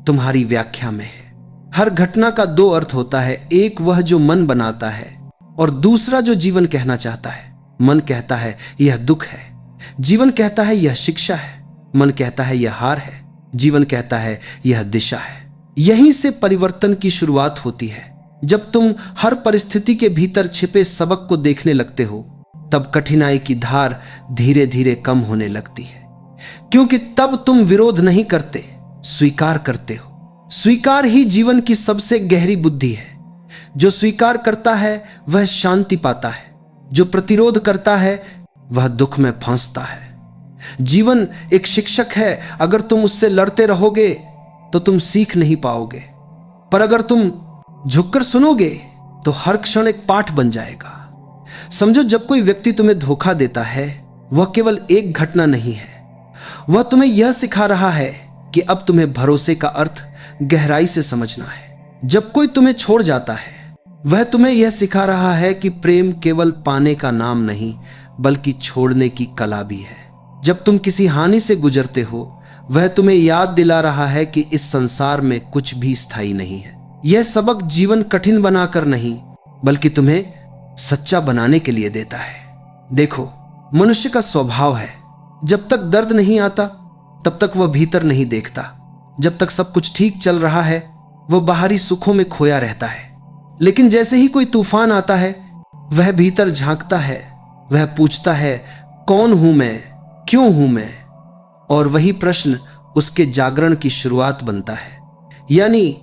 तुम्हारी व्याख्या में है। हर घटना का दो अर्थ होता है, एक वह जो मन बनाता है और दूसरा जो जीवन कहना चाहता है। मन कहता है यह दुख है, जीवन कहता है यह शिक्षा है। मन कहता है यह हार है, जीवन कहता है यह दिशा है। यहीं से परिवर्तन की शुरुआत होती है। जब तुम हर परिस्थिति के भीतर छिपे सबक को देखने लगते हो, तब कठिनाई की धार धीरे धीरे कम होने लगती है, क्योंकि तब तुम विरोध नहीं करते, स्वीकार करते हो। स्वीकार ही जीवन की सबसे गहरी बुद्धि है। जो स्वीकार करता है वह शांति पाता है, जो प्रतिरोध करता है वह दुख में फंसता है। जीवन एक शिक्षक है, अगर तुम उससे लड़ते रहोगे तो तुम सीख नहीं पाओगे, पर अगर तुम झुककर सुनोगे तो हर क्षण एक पाठ बन जाएगा। समझो, जब कोई व्यक्ति तुम्हें धोखा देता है वह केवल एक घटना नहीं है, वह तुम्हें यह सिखा रहा है कि अब तुम्हें भरोसे का अर्थ गहराई से समझना है। जब कोई तुम्हें छोड़ जाता है वह तुम्हें यह सिखा रहा है कि प्रेम केवल पाने का नाम नहीं बल्कि छोड़ने की कला भी है। जब तुम किसी हानि से गुजरते हो वह तुम्हें याद दिला रहा है कि इस संसार में कुछ भी स्थायी नहीं है। यह सबक जीवन कठिन बनाकर नहीं बल्कि तुम्हें सच्चा बनाने के लिए देता है। देखो, मनुष्य का स्वभाव है, जब तक दर्द नहीं आता तब तक वह भीतर नहीं देखता। जब तक सब कुछ ठीक चल रहा है वह बाहरी सुखों में खोया रहता है, लेकिन जैसे ही कोई तूफान आता है वह भीतर झांकता है, वह पूछता है कौन हूं मैं, क्यों हूं मैं, और वही प्रश्न उसके जागरण की शुरुआत बनता है। यानी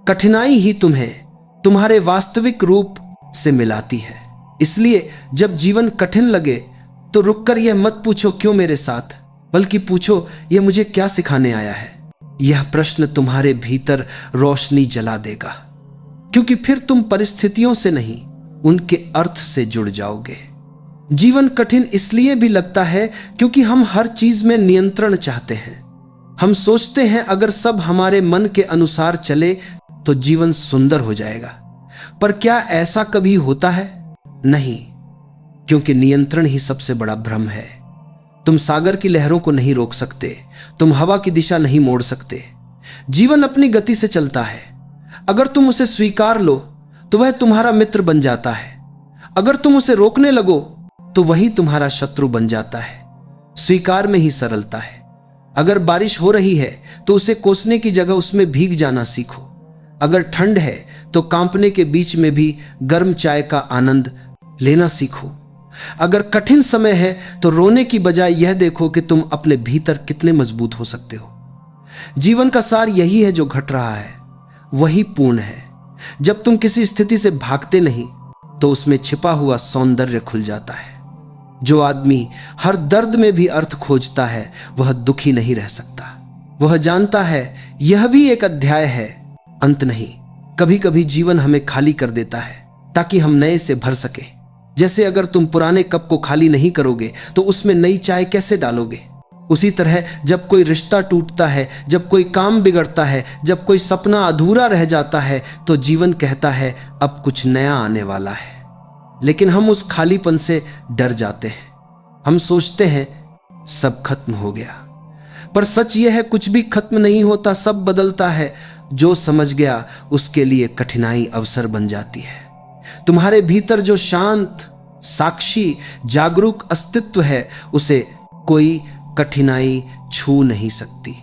कठिनाई ही तुम्हें तुम्हारे वास्तविक रूप से मिलाती है। इसलिए जब जीवन कठिन लगे तो रुककर यह मत पूछो क्यों मेरे साथ, बल्कि पूछो यह मुझे क्या सिखाने आया है। यह प्रश्न तुम्हारे भीतर रोशनी जला देगा, क्योंकि फिर तुम परिस्थितियों से नहीं उनके अर्थ से जुड़ जाओगे। जीवन कठिन इसलिए भी लगता है क्योंकि हम हर चीज में नियंत्रण चाहते हैं। हम सोचते हैं अगर सब हमारे मन के अनुसार चले तो जीवन सुंदर हो जाएगा, पर क्या ऐसा कभी होता है? नहीं, क्योंकि नियंत्रण ही सबसे बड़ा भ्रम है। तुम सागर की लहरों को नहीं रोक सकते, तुम हवा की दिशा नहीं मोड़ सकते। जीवन अपनी गति से चलता है। अगर तुम उसे स्वीकार लो तो वह तुम्हारा मित्र बन जाता है, अगर तुम उसे रोकने लगो तो वही तुम्हारा शत्रु बन जाता है। स्वीकार में ही सरलता है। अगर बारिश हो रही है तो उसे कोसने की जगह उसमें भीग जाना सीखो। अगर ठंड है तो कांपने के बीच में भी गर्म चाय का आनंद लेना सीखो। अगर कठिन समय है तो रोने की बजाय यह देखो कि तुम अपने भीतर कितने मजबूत हो सकते हो। जीवन का सार यही है, जो घट रहा है वही पूर्ण है। जब तुम किसी स्थिति से भागते नहीं तो उसमें छिपा हुआ सौंदर्य खुल जाता है। जो आदमी हर दर्द में भी अर्थ खोजता है वह दुखी नहीं रह सकता। वह जानता है यह भी एक अध्याय है, अंत नहीं। कभी कभी जीवन हमें खाली कर देता है ताकि हम नए से भर सके। जैसे अगर तुम पुराने कप को खाली नहीं करोगे तो उसमें नई चाय कैसे डालोगे? उसी तरह जब कोई रिश्ता टूटता है, जब कोई काम बिगड़ता है, जब कोई सपना अधूरा रह जाता है तो जीवन कहता है अब कुछ नया आने वाला है। लेकिन हम उस खालीपन से डर जाते हैं। हम सोचते हैं सब खत्म हो गया, पर सच यह है कुछ भी खत्म नहीं होता, सब बदलता है। जो समझ गया उसके लिए कठिनाई अवसर बन जाती है। तुम्हारे भीतर जो शांत, साक्षी, जागरूक अस्तित्व है उसे कोई कठिनाई छू नहीं सकती।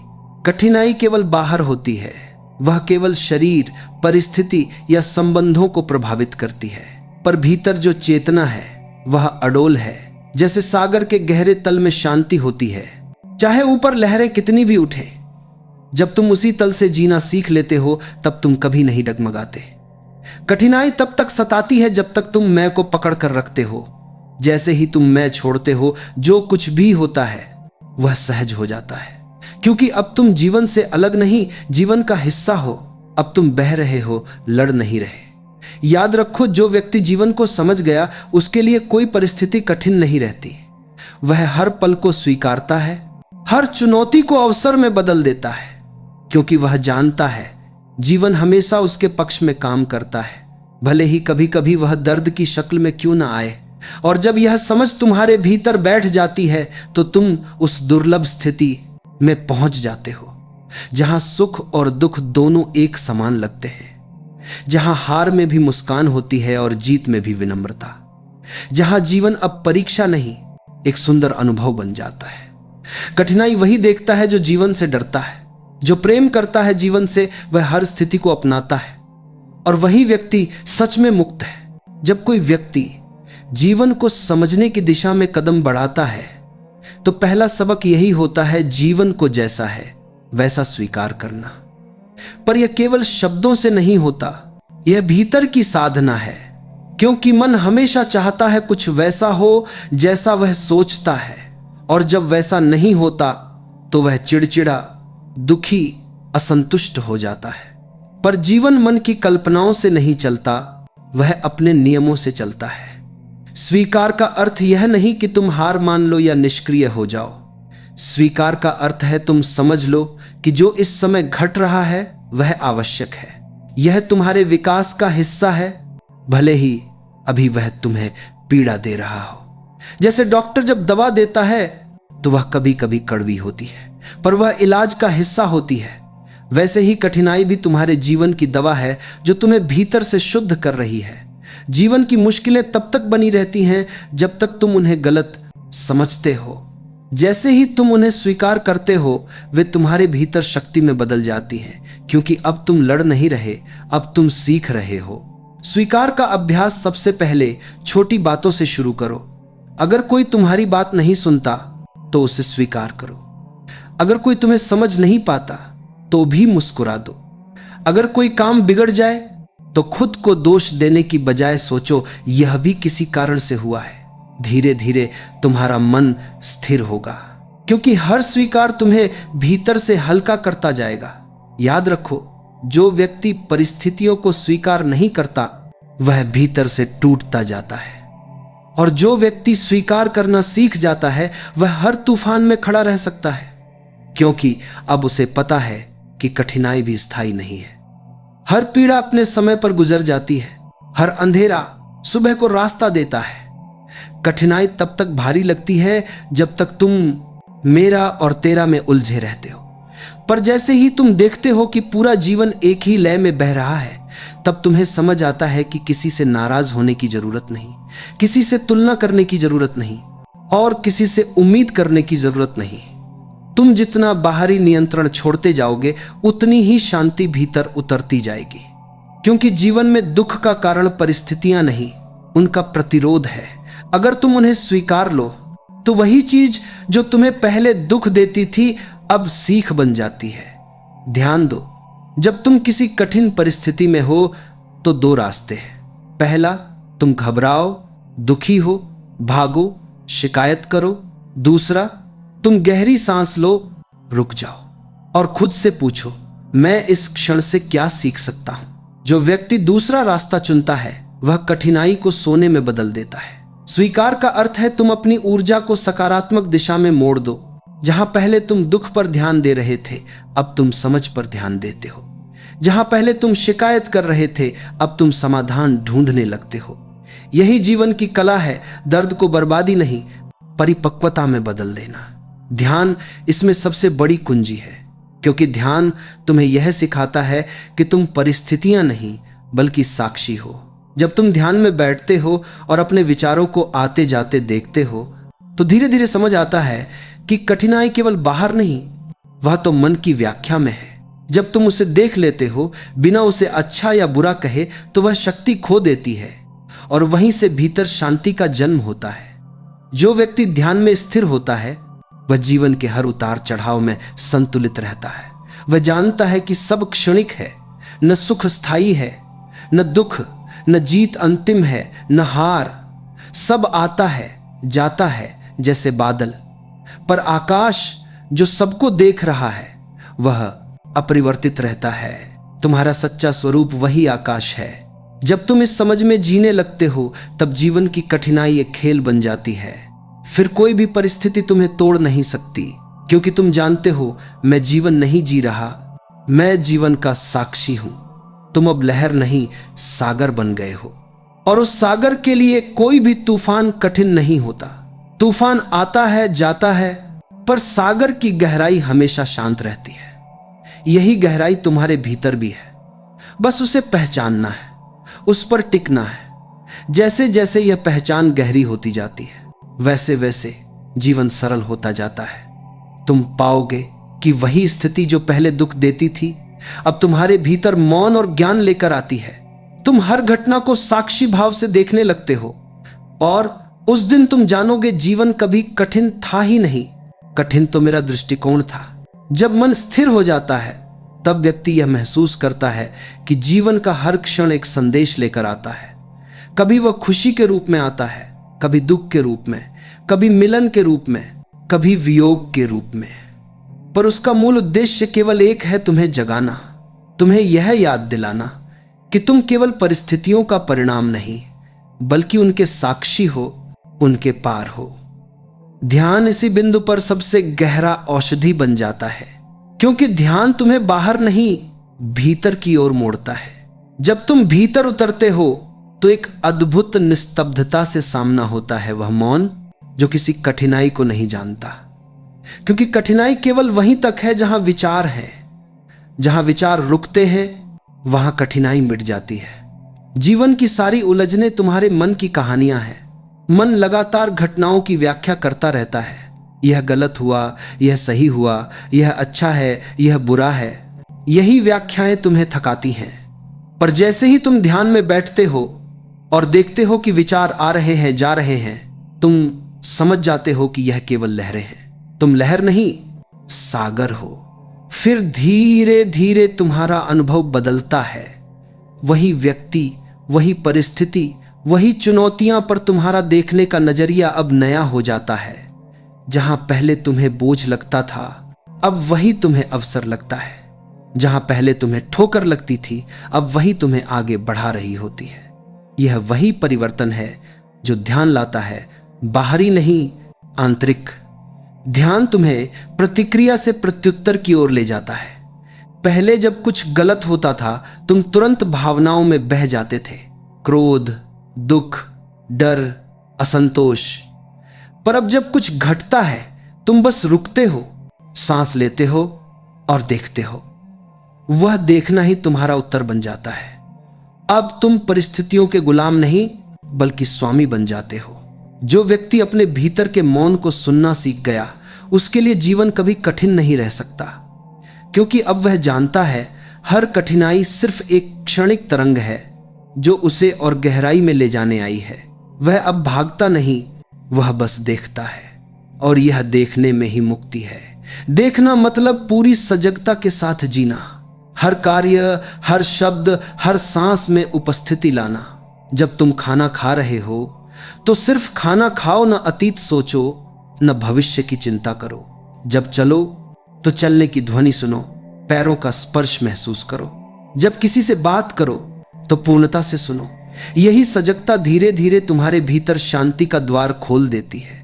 कठिनाई केवल बाहर होती है, वह केवल शरीर, परिस्थिति या संबंधों को प्रभावित करती है, पर भीतर जो चेतना है वह अडोल है। जैसे सागर के गहरे तल में शांति होती है, चाहे ऊपर लहरें कितनी भी उठे। जब तुम उसी तल से जीना सीख लेते हो तब तुम कभी नहीं डगमगाते। कठिनाई तब तक सताती है जब तक तुम मैं को पकड़ कर रखते हो। जैसे ही तुम मैं छोड़ते हो, जो कुछ भी होता है वह सहज हो जाता है, क्योंकि अब तुम जीवन से अलग नहीं, जीवन का हिस्सा हो। अब तुम बह रहे हो, लड़ नहीं रहे। याद रखो, जो व्यक्ति जीवन को समझ गया उसके लिए कोई परिस्थिति कठिन नहीं रहती। वह हर पल को स्वीकारता है, हर चुनौती को अवसर में बदल देता है, क्योंकि वह जानता है जीवन हमेशा उसके पक्ष में काम करता है, भले ही कभी कभी वह दर्द की शक्ल में क्यों ना आए। और जब यह समझ तुम्हारे भीतर बैठ जाती है तो तुम उस दुर्लभ स्थिति में पहुंच जाते हो जहां सुख और दुख दोनों एक समान लगते हैं, जहां हार में भी मुस्कान होती है और जीत में भी विनम्रता, जहां जीवन अब परीक्षा नहीं, एक सुंदर अनुभव बन जाता है। कठिनाई वही देखता है जो जीवन से डरता है, जो प्रेम करता है जीवन से वह हर स्थिति को अपनाता है, और वही व्यक्ति सच में मुक्त है। जब कोई व्यक्ति जीवन को समझने की दिशा में कदम बढ़ाता है तो पहला सबक यही होता है, जीवन को जैसा है वैसा स्वीकार करना। पर यह केवल शब्दों से नहीं होता, यह भीतर की साधना है, क्योंकि मन हमेशा चाहता है कुछ वैसा हो जैसा वह सोचता है, और जब वैसा नहीं होता तो वह चिड़चिड़ा, दुखी, असंतुष्ट हो जाता है। पर जीवन मन की कल्पनाओं से नहीं चलता, वह अपने नियमों से चलता है। स्वीकार का अर्थ यह नहीं कि तुम हार मान लो या निष्क्रिय हो जाओ। स्वीकार का अर्थ है तुम समझ लो कि जो इस समय घट रहा है वह आवश्यक है, यह तुम्हारे विकास का हिस्सा है, भले ही अभी वह तुम्हें पीड़ा दे रहा हो। जैसे डॉक्टर जब दवा देता है तो वह कभी कभी कड़वी होती है, पर वह इलाज का हिस्सा होती है। वैसे ही कठिनाई भी तुम्हारे जीवन की दवा है जो तुम्हें भीतर से शुद्ध कर रही है। जीवन की मुश्किलें तब तक बनी रहती हैं जब तक तुम उन्हें गलत समझते हो। जैसे ही तुम उन्हें स्वीकार करते हो वे तुम्हारे भीतर शक्ति में बदल जाती हैं, क्योंकि अब तुम लड़ नहीं रहे, अब तुम सीख रहे हो। स्वीकार का अभ्यास सबसे पहले छोटी बातों से शुरू करो। अगर कोई तुम्हारी बात नहीं सुनता तो उसे स्वीकार करो। अगर कोई तुम्हें समझ नहीं पाता तो भी मुस्कुरा दो। अगर कोई काम बिगड़ जाए तो खुद को दोष देने की बजाय सोचो यह भी किसी कारण से हुआ है। धीरे धीरे तुम्हारा मन स्थिर होगा, क्योंकि हर स्वीकार तुम्हें भीतर से हल्का करता जाएगा। याद रखो, जो व्यक्ति परिस्थितियों को स्वीकार नहीं करता वह भीतर से टूटता जाता है, और जो व्यक्ति स्वीकार करना सीख जाता है वह हर तूफान में खड़ा रह सकता है, क्योंकि अब उसे पता है कि कठिनाई भी स्थायी नहीं है। हर पीड़ा अपने समय पर गुजर जाती है, हर अंधेरा सुबह को रास्ता देता है। कठिनाई तब तक भारी लगती है जब तक तुम मेरा और तेरा में उलझे रहते हो, पर जैसे ही तुम देखते हो कि पूरा जीवन एक ही लय में बह रहा है, तब तुम्हें समझ आता है कि किसी से नाराज होने की जरूरत नहीं, किसी से तुलना करने की जरूरत नहीं, और किसी से उम्मीद करने की जरूरत नहीं। तुम जितना बाहरी नियंत्रण छोड़ते जाओगे उतनी ही शांति भीतर उतरती जाएगी, क्योंकि जीवन में दुख का कारण परिस्थितियां नहीं, उनका प्रतिरोध है। अगर तुम उन्हें स्वीकार लो तो वही चीज जो तुम्हें पहले दुख देती थी अब सीख बन जाती है। ध्यान दो, जब तुम किसी कठिन परिस्थिति में हो तो दो रास्ते हैं। पहला, तुम घबराओ, दुखी हो, भागो, शिकायत करो। दूसरा, तुम गहरी सांस लो, रुक जाओ और खुद से पूछो, मैं इस क्षण से क्या सीख सकता हूं। जो व्यक्ति दूसरा रास्ता चुनता है वह कठिनाई को सोने में बदल देता है। स्वीकार का अर्थ है तुम अपनी ऊर्जा को सकारात्मक दिशा में मोड़ दो। जहां पहले तुम दुख पर ध्यान दे रहे थे अब तुम समझ पर ध्यान देते हो। जहां पहले तुम शिकायत कर रहे थे अब तुम समाधान ढूंढने लगते हो। यही जीवन की कला है, दर्द को बर्बादी नहीं परिपक्वता में बदल देना। ध्यान इसमें सबसे बड़ी कुंजी है, क्योंकि ध्यान तुम्हें यह सिखाता है कि तुम परिस्थितियां नहीं बल्कि साक्षी हो। जब तुम ध्यान में बैठते हो और अपने विचारों को आते जाते देखते हो तो धीरे धीरे समझ आता है कि कठिनाई केवल बाहर नहीं वह तो मन की व्याख्या में है। जब तुम उसे देख लेते हो बिना उसे अच्छा या बुरा कहे तो वह शक्ति खो देती है और वहीं से भीतर शांति का जन्म होता है। जो व्यक्ति ध्यान में स्थिर होता है वह जीवन के हर उतार चढ़ाव में संतुलित रहता है। वह जानता है कि सब क्षणिक है, न सुख स्थायी है, न दुख, न जीत अंतिम है, न हार। सब आता है जाता है जैसे बादल, पर आकाश जो सबको देख रहा है वह अपरिवर्तित रहता है। तुम्हारा सच्चा स्वरूप वही आकाश है। जब तुम इस समझ में जीने लगते हो तब जीवन की कठिनाई एक खेल बन जाती है। फिर कोई भी परिस्थिति तुम्हें तोड़ नहीं सकती, क्योंकि तुम जानते हो मैं जीवन नहीं जी रहा, मैं जीवन का साक्षी हूं। तुम अब लहर नहीं सागर बन गए हो, और उस सागर के लिए कोई भी तूफान कठिन नहीं होता। तूफान आता है जाता है, पर सागर की गहराई हमेशा शांत रहती है। यही गहराई तुम्हारे भीतर भी है, बस उसे पहचानना है, उस पर टिकना है। जैसे जैसे यह पहचान गहरी होती जाती है वैसे वैसे जीवन सरल होता जाता है। तुम पाओगे कि वही स्थिति जो पहले दुख देती थी अब तुम्हारे भीतर मौन और ज्ञान लेकर आती है। तुम हर घटना को साक्षी भाव से देखने लगते हो, और उस दिन तुम जानोगे जीवन कभी कठिन था ही नहीं, कठिन तो मेरा दृष्टिकोण था। जब मन स्थिर हो जाता है तब व्यक्ति यह महसूस करता है कि जीवन का हर क्षण एक संदेश लेकर आता है। कभी वह खुशी के रूप में आता है, कभी दुख के रूप में, कभी मिलन के रूप में, कभी वियोग के रूप में। पर उसका मूल उद्देश्य केवल एक है, तुम्हें जगाना, तुम्हें यह याद दिलाना कि तुम केवल परिस्थितियों का परिणाम नहीं बल्कि उनके साक्षी हो, उनके पार हो। ध्यान इसी बिंदु पर सबसे गहरा औषधि बन जाता है, क्योंकि ध्यान तुम्हें बाहर नहीं भीतर की ओर मोड़ता है। जब तुम भीतर उतरते हो तो एक अद्भुत निस्तब्धता से सामना होता है, वह मौन जो किसी कठिनाई को नहीं जानता। क्योंकि कठिनाई केवल वहीं तक है जहां विचार है। जहां विचार रुकते हैं वहां कठिनाई मिट जाती है। जीवन की सारी उलझने तुम्हारे मन की कहानियां हैं। मन लगातार घटनाओं की व्याख्या करता रहता है, यह गलत हुआ, यह सही हुआ, यह अच्छा है, यह बुरा है। यही व्याख्याएं तुम्हें थकाती हैं। पर जैसे ही तुम ध्यान में बैठते हो और देखते हो कि विचार आ रहे हैं जा रहे हैं, तुम समझ जाते हो कि यह केवल लहरें हैं। तुम लहर नहीं सागर हो। फिर धीरे धीरे तुम्हारा अनुभव बदलता है। वही व्यक्ति, वही परिस्थिति, वही चुनौतियां, पर तुम्हारा देखने का नजरिया अब नया हो जाता है। जहां पहले तुम्हें बोझ लगता था अब वही तुम्हें अवसर लगता है। जहां पहले तुम्हें ठोकर लगती थी अब वही तुम्हें आगे बढ़ा रही होती है। यह वही परिवर्तन है जो ध्यान लाता है, बाहरी नहीं आंतरिक। ध्यान तुम्हें प्रतिक्रिया से प्रत्युत्तर की ओर ले जाता है। पहले जब कुछ गलत होता था तुम तुरंत भावनाओं में बह जाते थे, क्रोध, दुख, डर, असंतोष। पर अब जब कुछ घटता है तुम बस रुकते हो, सांस लेते हो और देखते हो। वह देखना ही तुम्हारा उत्तर बन जाता है। अब तुम परिस्थितियों के गुलाम नहीं बल्कि स्वामी बन जाते हो। जो व्यक्ति अपने भीतर के मौन को सुनना सीख गया उसके लिए जीवन कभी कठिन नहीं रह सकता, क्योंकि अब वह जानता है हर कठिनाई सिर्फ एक क्षणिक तरंग है जो उसे और गहराई में ले जाने आई है। वह अब भागता नहीं, वह बस देखता है, और यह देखने में ही मुक्ति है। देखना मतलब पूरी सजगता के साथ जीना, हर कार्य, हर शब्द, हर सांस में उपस्थिति लाना। जब तुम खाना खा रहे हो तो सिर्फ खाना खाओ, न अतीत सोचो, न भविष्य की चिंता करो। जब चलो तो चलने की ध्वनि सुनो, पैरों का स्पर्श महसूस करो। जब किसी से बात करो तो पूर्णता से सुनो। यही सजगता धीरे धीरे तुम्हारे भीतर शांति का द्वार खोल देती है।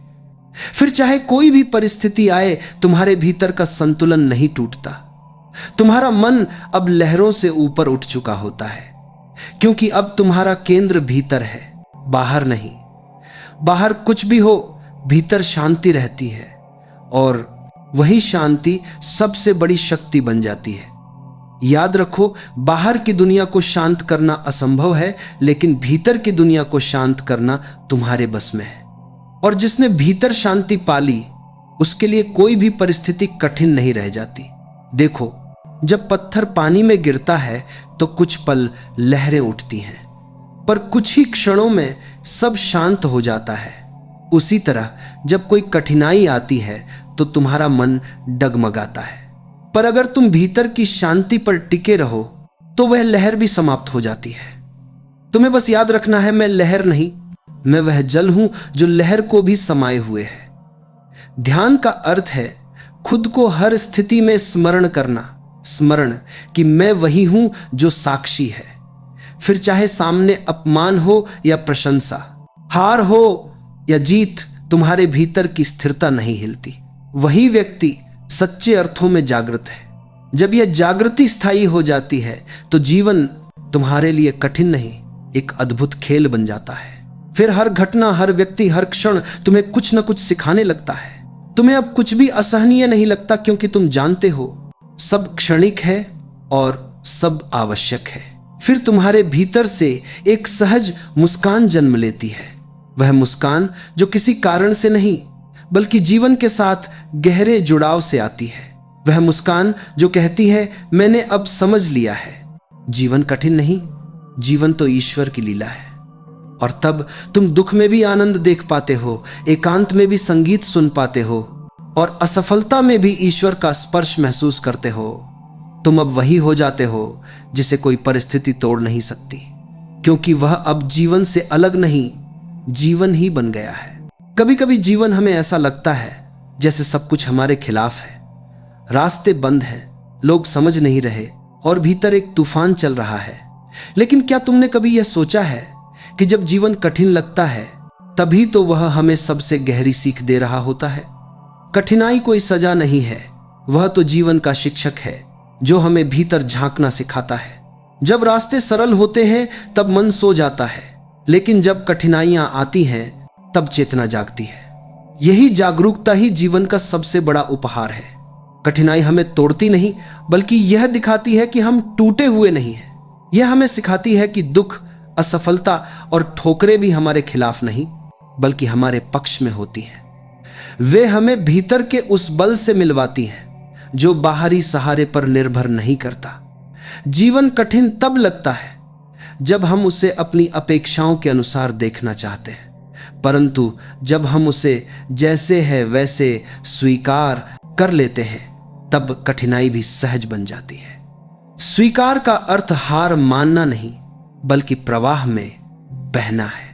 फिर चाहे कोई भी परिस्थिति आए तुम्हारे भीतर का संतुलन नहीं टूटता। तुम्हारा मन अब लहरों से ऊपर उठ चुका होता है, क्योंकि अब तुम्हारा केंद्र भीतर है, बाहर नहीं। बाहर कुछ भी हो भीतर शांति रहती है, और वही शांति सबसे बड़ी शक्ति बन जाती है। याद रखो, बाहर की दुनिया को शांत करना असंभव है, लेकिन भीतर की दुनिया को शांत करना तुम्हारे बस में है। और जिसने भीतर शांति पाली उसके लिए कोई भी परिस्थिति कठिन नहीं रह जाती। देखो, जब पत्थर पानी में गिरता है तो कुछ पल लहरें उठती हैं, पर कुछ ही क्षणों में सब शांत हो जाता है। उसी तरह जब कोई कठिनाई आती है तो तुम्हारा मन डगमगाता है, पर अगर तुम भीतर की शांति पर टिके रहो तो वह लहर भी समाप्त हो जाती है। तुम्हें बस याद रखना है, मैं लहर नहीं, मैं वह जल हूं जो लहर को भी समाये हुए है। ध्यान का अर्थ है खुद को हर स्थिति में स्मरण करना, स्मरण कि मैं वही हूं जो साक्षी है। फिर चाहे सामने अपमान हो या प्रशंसा, हार हो या जीत, तुम्हारे भीतर की स्थिरता नहीं हिलती। वही व्यक्ति सच्चे अर्थों में जागृत है। जब यह जागृति स्थायी हो जाती है तो जीवन तुम्हारे लिए कठिन नहीं, एक अद्भुत खेल बन जाता है। फिर हर घटना, हर व्यक्ति, हर क्षण तुम्हें कुछ न कुछ सिखाने लगता है। तुम्हें अब कुछ भी असहनीय नहीं लगता, क्योंकि तुम जानते हो सब क्षणिक है और सब आवश्यक है। फिर तुम्हारे भीतर से एक सहज मुस्कान जन्म लेती है, वह मुस्कान जो किसी कारण से नहीं बल्कि जीवन के साथ गहरे जुड़ाव से आती है। वह मुस्कान जो कहती है, मैंने अब समझ लिया है, जीवन कठिन नहीं, जीवन तो ईश्वर की लीला है। और तब तुम दुख में भी आनंद देख पाते हो, एकांत में भी संगीत सुन पाते हो और असफलता में भी ईश्वर का स्पर्श महसूस करते हो। तुम अब वही हो जाते हो जिसे कोई परिस्थिति तोड़ नहीं सकती, क्योंकि वह अब जीवन से अलग नहीं, जीवन ही बन गया है। कभी कभी जीवन हमें ऐसा लगता है जैसे सब कुछ हमारे खिलाफ है, रास्ते बंद हैं, लोग समझ नहीं रहे और भीतर एक तूफान चल रहा है। लेकिन क्या तुमने कभी यह सोचा है कि जब जीवन कठिन लगता है तभी तो वह हमें सबसे गहरी सीख दे रहा होता है। कठिनाई कोई सजा नहीं है, वह तो जीवन का शिक्षक है जो हमें भीतर झांकना सिखाता है। जब रास्ते सरल होते हैं तब मन सो जाता है, लेकिन जब कठिनाइयां आती हैं तब चेतना जागती है। यही जागरूकता ही जीवन का सबसे बड़ा उपहार है। कठिनाई हमें तोड़ती नहीं बल्कि यह दिखाती है कि हम टूटे हुए नहीं हैं। यह हमें सिखाती है कि दुख, असफलता और ठोकरें भी हमारे खिलाफ नहीं बल्कि हमारे पक्ष में होती हैं। वे हमें भीतर के उस बल से मिलवाती हैं जो बाहरी सहारे पर निर्भर नहीं करता। जीवन कठिन तब लगता है जब हम उसे अपनी अपेक्षाओं के अनुसार देखना चाहते हैं, परंतु जब हम उसे जैसे है वैसे स्वीकार कर लेते हैं तब कठिनाई भी सहज बन जाती है। स्वीकार का अर्थ हार मानना नहीं बल्कि प्रवाह में बहना है।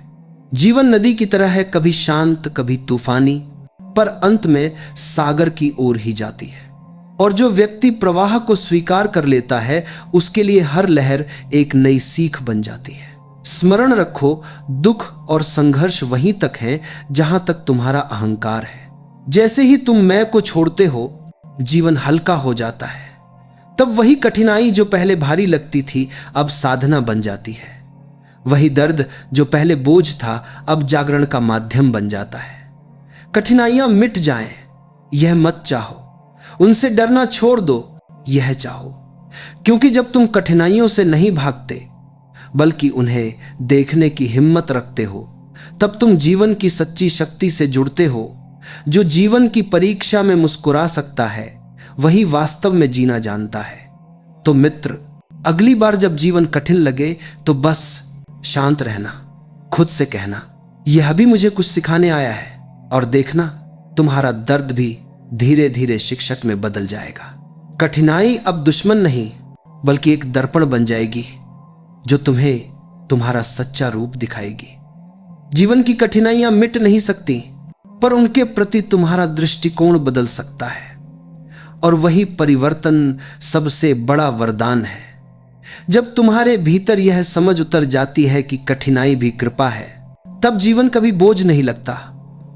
जीवन नदी की तरह है, कभी शांत कभी तूफानी, पर अंत में सागर की ओर ही जाती है। और जो व्यक्ति प्रवाह को स्वीकार कर लेता है उसके लिए हर लहर एक नई सीख बन जाती है। स्मरण रखो, दुख और संघर्ष वहीं तक है जहां तक तुम्हारा अहंकार है। जैसे ही तुम मैं को छोड़ते हो जीवन हल्का हो जाता है। तब वही कठिनाई जो पहले भारी लगती थी अब साधना बन जाती है। वही दर्द जो पहले बोझ था अब जागरण का माध्यम बन जाता है। कठिनाइयां मिट जाएं यह मत चाहो, उनसे डरना छोड़ दो यह चाहो, क्योंकि जब तुम कठिनाइयों से नहीं भागते बल्कि उन्हें देखने की हिम्मत रखते हो तब तुम जीवन की सच्ची शक्ति से जुड़ते हो। जो जीवन की परीक्षा में मुस्कुरा सकता है वही वास्तव में जीना जानता है। तो मित्र, अगली बार जब जीवन कठिन लगे तो बस शांत रहना, खुद से कहना यह भी मुझे कुछ सिखाने आया है, और देखना तुम्हारा दर्द भी धीरे धीरे शिक्षक में बदल जाएगा। कठिनाई अब दुश्मन नहीं बल्कि एक दर्पण बन जाएगी जो तुम्हें तुम्हारा सच्चा रूप दिखाएगी। जीवन की कठिनाइयां मिट नहीं सकती, पर उनके प्रति तुम्हारा दृष्टिकोण बदल सकता है, और वही परिवर्तन सबसे बड़ा वरदान है। जब तुम्हारे भीतर यह समझ उतर जाती है कि कठिनाई भी कृपा है, तब जीवन कभी बोझ नहीं लगता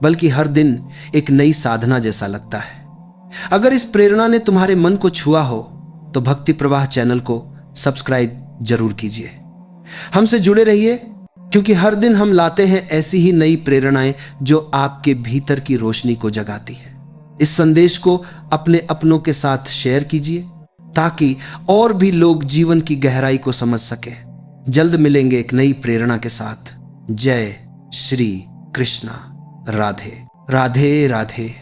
बल्कि हर दिन एक नई साधना जैसा लगता है। अगर इस प्रेरणा ने तुम्हारे मन को छुआ हो तो भक्ति प्रवाह चैनल को सब्सक्राइब जरूर कीजिए। हमसे जुड़े रहिए, क्योंकि हर दिन हम लाते हैं ऐसी ही नई प्रेरणाएं जो आपके भीतर की रोशनी को जगाती है। इस संदेश को अपने अपनों के साथ शेयर कीजिए ताकि और भी लोग जीवन की गहराई को समझ सके। जल्द मिलेंगे एक नई प्रेरणा के साथ। जय श्री कृष्णा। राधे राधे राधे।